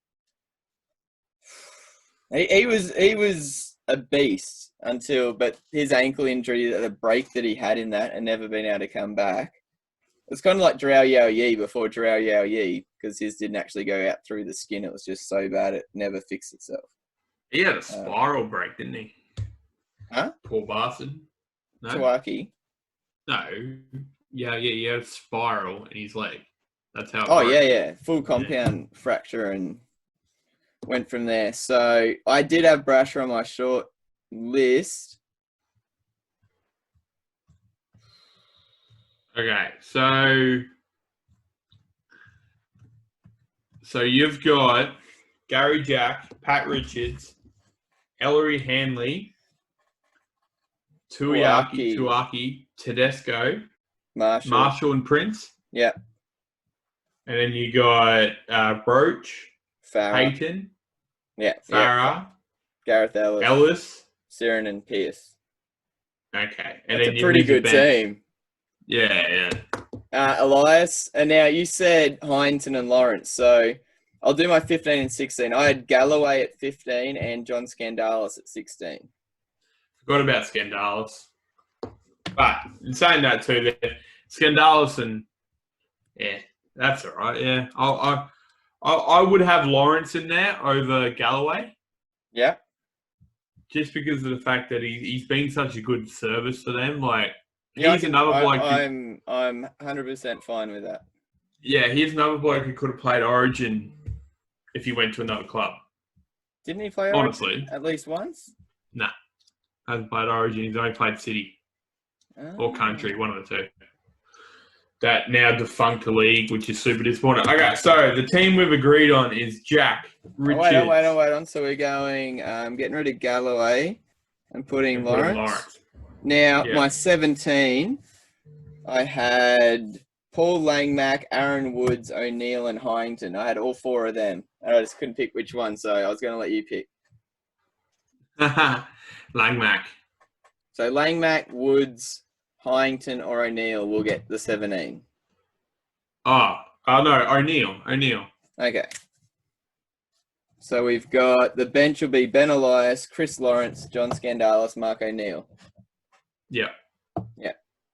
he was a beast but his ankle injury, the break that he had in that, and never been able to come back. It's kind of like Jarrell Yao-Yee before Jarrell Yao-Yee, because his didn't actually go out through the skin. It was just so bad it never fixed itself.
He had a spiral break, didn't he?
Huh?
Poor bastard.
No? Tuwaki?
No. Yeah, he had a spiral in his leg. That's how it
broke. Yeah. Full compound fracture and went from there. So I did have Brasher on my short list.
Okay, so you've got Gary Jack, Pat Richards, Ellery Hanley, Tuaki, Tedesco, Marshall and Prince.
Yeah.
And then you got Broach, Payton, Farah,
Gareth
Ellis,
Siren and Pearce.
Okay.
And that's a pretty good team.
Yeah.
Elias, and now you said Heinton and Lawrence, so I'll do my 15 and 16. I had Galloway at 15 and John Skandalis at 16.
Forgot about Skandalis. But in saying that too, Skandalis and that's all right. Yeah, I would have Lawrence in there over Galloway.
Yeah.
Just because of the fact that he's been such a good service for them, like. He's another bloke.
I'm 100% fine with that.
Yeah, he's another bloke who could have played Origin if he went to another club.
Didn't he play Origin honestly at least once?
Nah, hasn't played Origin. He's only played City or Country, one of the two. That now defunct league, which is super disappointing. Okay, so the team we've agreed on is Jack, Richards.
Wait on. So we're going, getting rid of Galloway and putting Lawrence. Now, my 17, I had Paul Langmack, Aaron Woods, O'Neill, and Hyington. I had all four of them. And I just couldn't pick which one, so I was going to let you pick.
Langmack.
So Langmack, Woods, Hyington, or O'Neill will get the 17.
Oh no, O'Neill.
Okay. So we've got the bench will be Ben Elias, Chris Lawrence, John Skandalis, Mark O'Neill.
Yeah.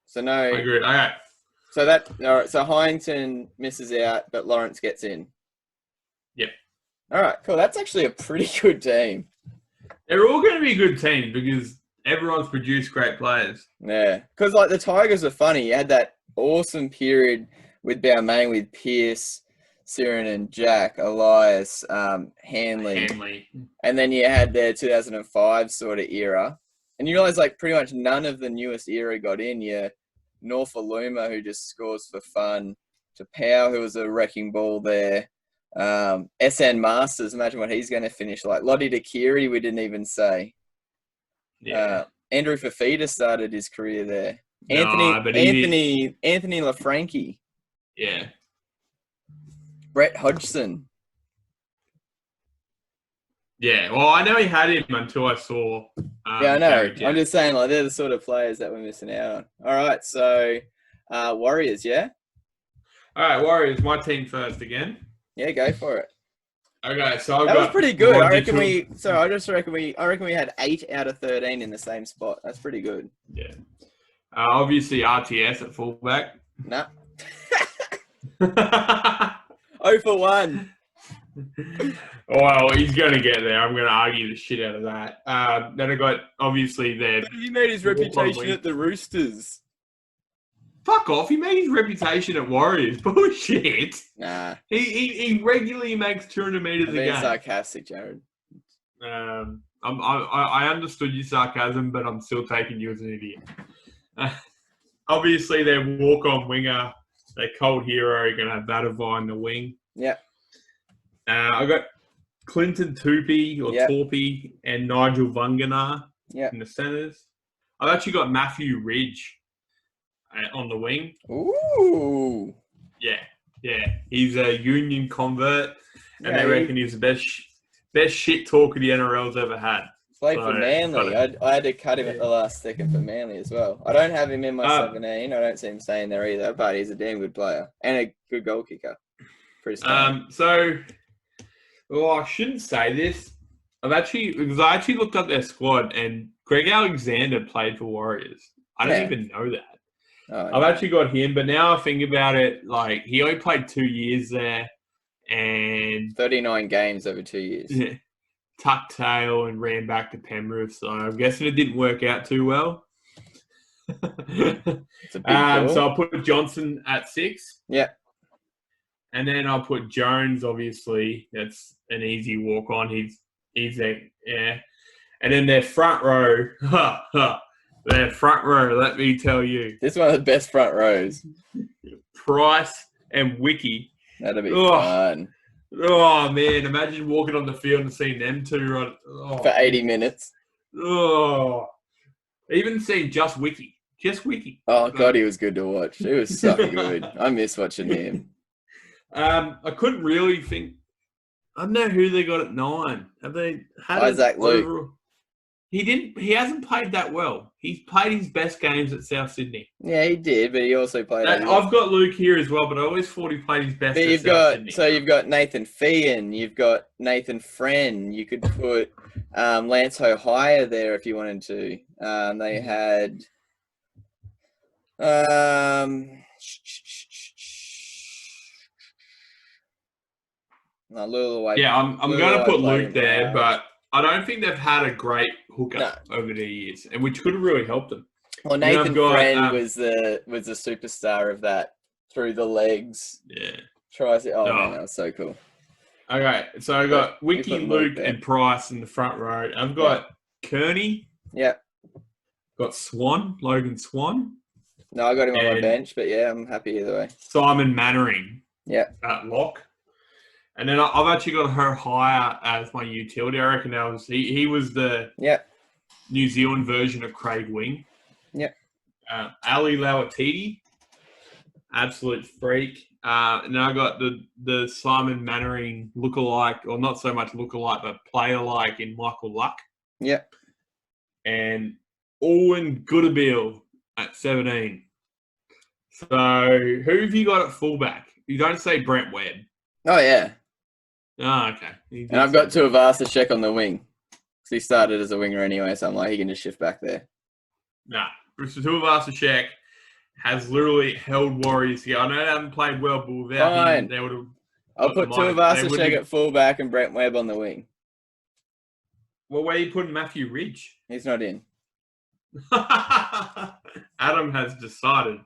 So no.
I agree. Okay.
So all right. So Hyington misses out, but Lawrence gets in.
Yep.
All right. Cool. That's actually a pretty good team.
They're all going to be a good team because everyone's produced great players.
Yeah. Because like the Tigers are funny. You had that awesome period with Balmain with Pearce, Siren and Jack, Elias, Hanley. And then you had their 2005 sort of era. And you realise, like, pretty much none of the newest era got in. Yeah, Norfoluma, who just scores for fun. To Powell, who was a wrecking ball there. SN Masters, imagine what he's going to finish like. Lottie Dakiri, we didn't even say.
Yeah.
Andrew Fafita started his career there. Anthony LaFranchi.
Yeah.
Brett Hodgson.
Yeah, well, I know he had him until I saw.
Yeah, I know. I'm just saying, like, they're the sort of players that we're missing out on. All right, so Warriors, yeah?
All right, Warriors, my team first again.
Yeah, go for it.
Okay, so
that was pretty good. I reckon we had 8 out of 13 in the same spot. That's pretty good.
Yeah. Obviously, RTS at fullback.
Nah. 0 for 1.
Well, he's going to get there. I'm going to argue the shit out of that. Then I got, obviously, there.
He made his reputation at the Roosters.
Fuck off. He made his reputation at Warriors. Bullshit.
Nah.
He regularly makes 200 metres a game.
Sarcastic, Jared.
I understood your sarcasm, but I'm still taking you as an idiot. Obviously, their walk-on winger, their cold hero, are going to have Badavai in the wing.
Yeah.
I got Clinton Tupy or Torpy and Nigel Vunganar in the centres. I've actually got Matthew Ridge on the wing.
Ooh.
Yeah. He's a union convert, and they reckon he's the best shit talker the NRL's ever had.
Played for Manly. I had to cut him at the last second for Manly as well. I don't have him in my 17. I don't see him staying there either, but he's a damn good player and a good goal kicker. Pretty
I shouldn't say this. I actually looked up their squad, and Greg Alexander played for Warriors. I didn't even know that. I've actually got him, but now I think about it, like, he only played 2 years there, and
39 games over 2 years.
Yeah, tucked tail and ran back to Penrith, so I'm guessing it didn't work out too well.
It's a big call.
So I'll put Johnson at 6.
Yeah.
And then I'll put Jones, obviously. That's an easy walk on. He's there, yeah. And then their front row, let me tell you.
This is one of the best front rows.
Price and Wiki.
That'll be fun.
Oh, man. Imagine walking on the field and seeing them two
for 80 minutes.
Oh. Even seeing just Wiki. Just Wiki.
Oh, God, he was good to watch. He was so good. I miss watching him.
I couldn't really think. I don't know who they got at 9. Have they had
Isaac Luke?
He hasn't played that well. He's played his best games at South Sydney.
Yeah, he did, but he also played.
I've got Luke here as well, but I always thought he played his best at South Sydney.
So you've got Nathan Feehan, you've got Nathan Friend. You could put Lance O'Hire there if you wanted to. They had. I'm
going to put Luke there, but I don't think they've had a great hooker over the years, and which could have really helped them.
Well, Nathan Friend was the superstar of that through the legs.
Yeah.
Man, that was so cool.
Okay, so I got Wiki, Luke, and Price in the front row. I've got Kearney.
Yeah.
Got Logan Swan.
No, I got him on my bench, but yeah, I'm happy either way.
Simon Mannering.
Yeah.
At lock. And then I've actually got her higher as my utility. I reckon he was the New Zealand version of Craig Wing.
Yeah.
Ali Lauatiti, absolute freak. And then I got the Simon Mannering lookalike, or not so much lookalike, but player-like in Michael Luck.
Yeah.
And Owen Goodabill at 17. So who have you got at fullback? You don't say Brent Webb.
Oh, yeah.
Oh, okay.
And I've got Tuivasa-Sheck on the wing. Because he started as a winger anyway, so I'm like, he can just shift back there.
Nah. Tuivasa-Sheck has literally held Warriors here. I know they haven't played well, but without him, they would have...
I'll put Tuivasa-Sheck at fullback and Brent Webb on the wing.
Well, where are you putting Matthew Ridge?
He's not in.
Adam has decided.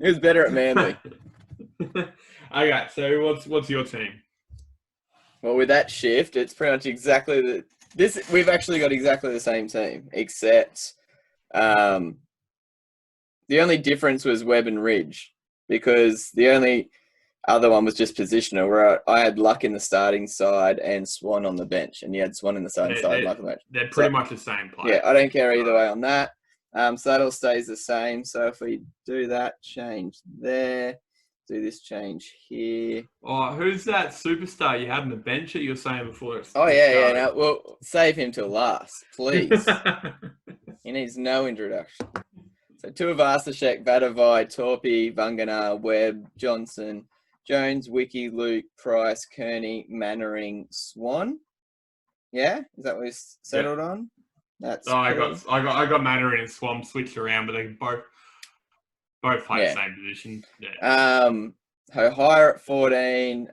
He was better at Manly.
Okay, so what's your team?
Well, with that shift, it's pretty much exactly we've actually got exactly the same team, except the only difference was Webb and Ridge, because the only other one was just positional, where I had Luck in the starting side and Swan on the bench, and you had Swan in the starting side. Luck on the bench.
They're pretty much the same player.
Yeah, I don't care either way on that. So that all stays the same. So if we do that change there, do this change here.
Oh, who's that superstar you had on the bench that you were saying before?
Yeah. No, well, save him till last, please. He needs no introduction. So Tuivasa-Sheck, Badavai, Torpy, Vunganar, Webb, Johnson, Jones, Wiki, Luke, Price, Kearney, Mannering, Swan. Yeah, is that what we settled on? That's.
Oh, cool. I got Mannering and Swan switched around, but they both play the same position. Yeah.
O'Hire at 14.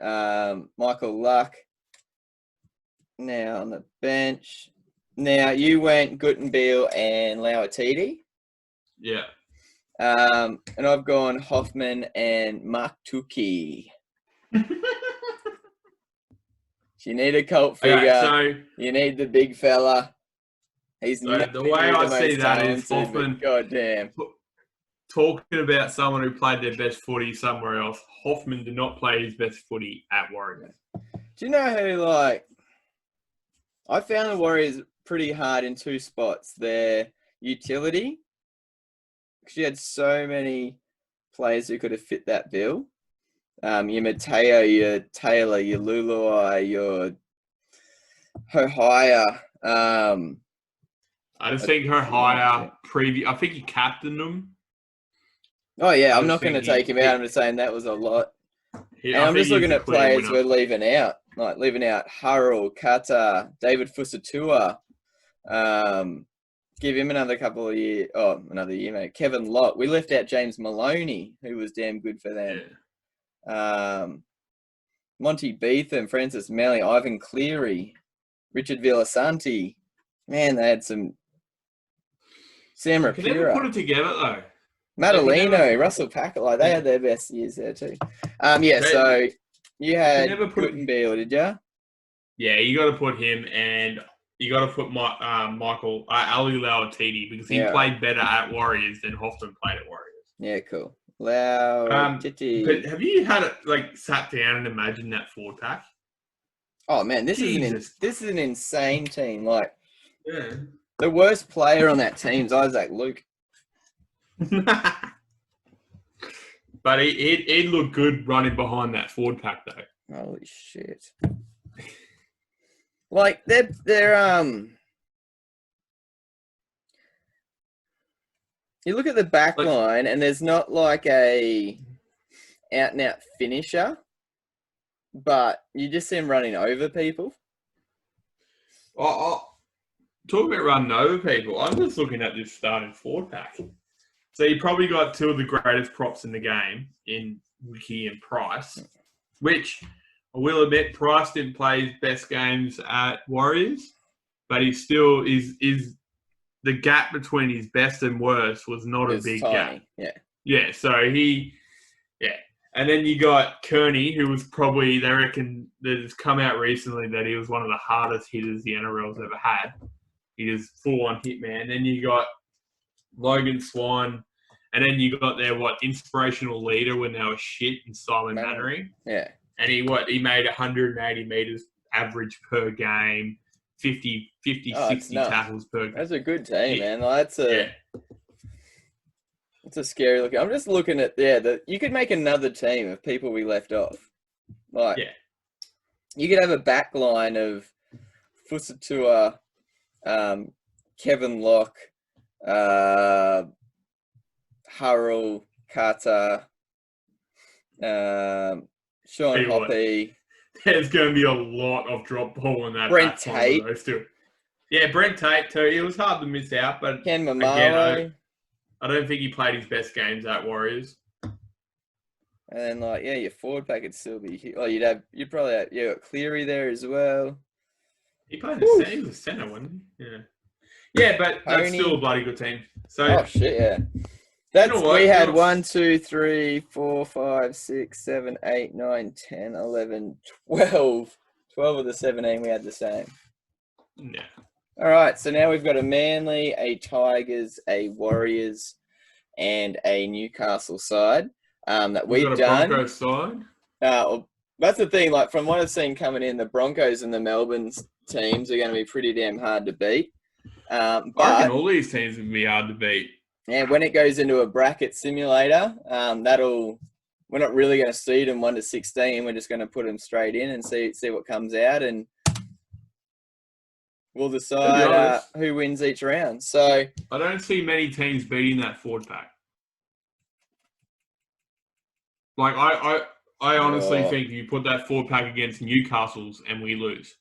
Michael Luck now on the bench. Now you went Guttenbeil and Lauatiti.
Yeah.
And I've gone Hoffman and Mark Tukey. You need a cult figure.
Okay,
you need the big fella. He's
so the way I see that is Hoffman.
Goddamn.
Talking about someone who played their best footy somewhere else, Hoffman did not play his best footy at Warriors.
Do you know who, like, I found the Warriors pretty hard in two spots. Their utility, because you had so many players who could have fit that bill. Your Mateo, your Taylor, your Luluai, your Hohaya.
I just think Hohaya I think he captained them.
Oh, yeah, I'm not going to take him out. I'm just saying that was a lot. And I'm just looking at players we're leaving out. Like, leaving out Hurrell, Kata, David Fusatua. Give him another couple of years. Oh, another year, mate. Kevin Lott. We left out James Maloney, who was damn good for them. Yeah. Monty Beetham, Francis Melly, Ivan Cleary, Richard Villasanti. Man, they had some... Sam Rapira.
Can never put it together, though.
Madalino, Russell Packett, like they had their best years there too. So you had Gutenberg, did you?
Yeah, you got to put him, and you got to put Michael Ali Lauatiti, because he played better at Warriors than Hoffman played at Warriors.
Yeah, cool. Lauatiti.
But have you had it sat down and imagined that forward pack?
Oh man, this is an insane team. Like, the worst player on that team is Isaac Luke.
But he'd look good running behind that forward pack, though.
Holy shit! Like they're you look at the back line, and there's not like a out and out finisher, but you just see him running over people.
Talk about running over people. I'm just looking at this starting forward pack. So you probably got two of the greatest props in the game in Wiki and Price, which I will admit Price didn't play his best games at Warriors, but he still is the gap between his best and worst was not a big gap. Yeah. So and then you got Kearney, who was probably, they reckon that it's come out recently that he was one of the hardest hitters the NRL's ever had. He was full-on hitman. Then you got Logan Swan, and then you got their inspirational leader when they were shit in Simon Mannering.
Yeah.
And he made 180 meters average per game, 60 tackles per game.
That's a good team, man. That's a scary look. I'm just looking at you could make another team of people we left off. You could have a back line of Fusatua, Kevin Locke, Hurrell, Carter, Sean Hoppy.
There's going to be a lot of drop ball in that.
Brent Tate.
Yeah, Brent Tate too. It was hard to miss out, but
Ken Mamalo.
I don't think he played his best games at Warriors.
And then your forward pack would still be. Oh, you'd probably have got Cleary there as well.
He played the centre, wasn't he? Yeah. Yeah, but that's still a bloody good team. So,
oh shit, yeah. We had 1, 2, 3, 4, 5, 6, 7, 8, 9, 10, 11, 12. 12 of the 17 we had the same.
Yeah.
All right, so now we've got a Manly, a Tigers, a Warriors, and a Newcastle side that we've done.
Broncos side.
That's the thing. Like, from what I've seen coming in, the Broncos and the Melbourne teams are going to be pretty damn hard to beat.
I reckon all these teams would be hard to beat.
And when it goes into a bracket simulator, we're not really going to seed them 1 to 16. We're just going to put them straight in and see what comes out, and we'll decide who wins each round. So
I don't see many teams beating that forward pack. Like I honestly think you put that forward pack against Newcastle's and we lose.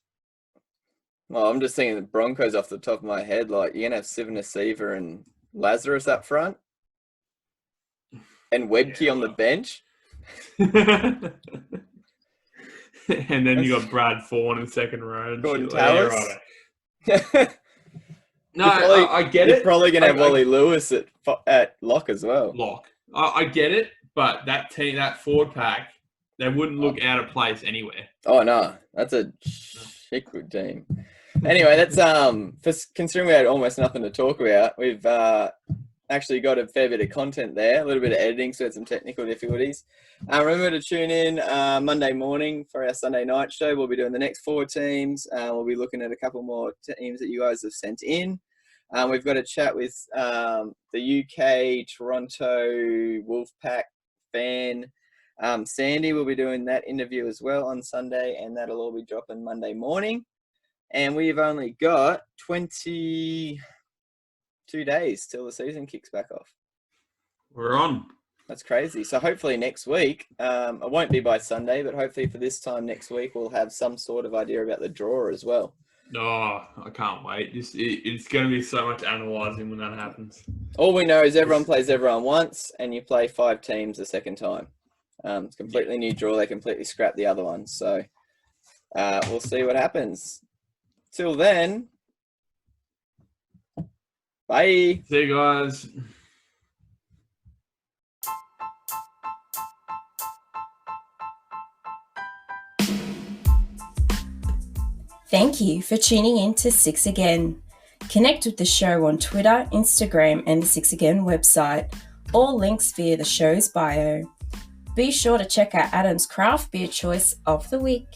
Well, I'm just thinking the Broncos off the top of my head. Like, you're going to have Sivana and Lazarus up front, and Webke on the bench.
And then you got Brad Fawn in second row.
Gordon Tallis.
No, I get it.
You're probably going to have Wally Lewis at lock as well.
Lock. I get it, but that team, that forward pack, They wouldn't look out of place anywhere.
Oh, no. That's a shit good team. Anyway, that's considering we had almost nothing to talk about, we've actually got a fair bit of content there, a little bit of editing, so we had some technical difficulties. Remember to tune in Monday morning for our Sunday night show. We'll be doing the next 4 teams. We'll be looking at a couple more teams that you guys have sent in. We've got a chat with the UK Toronto Wolfpack fan. Sandy will be doing that interview as well on Sunday, and that'll all be dropping Monday morning. And we've only got 22 days till the season kicks back off.
We're on.
That's crazy. So hopefully next week, it won't be by Sunday, but hopefully for this time next week, we'll have some sort of idea about the draw as well.
Oh, I can't wait. It's going to be so much analysing when that happens.
All we know is everyone plays everyone once, and you play 5 teams the second time. It's completely new draw. They completely scrap the other ones. So we'll see what happens. Till then, bye.
See you guys.
Thank you for tuning in to 6 Again. Connect with the show on Twitter, Instagram, and the 6 Again website. All links via the show's bio. Be sure to check out Adam's craft beer choice of the week.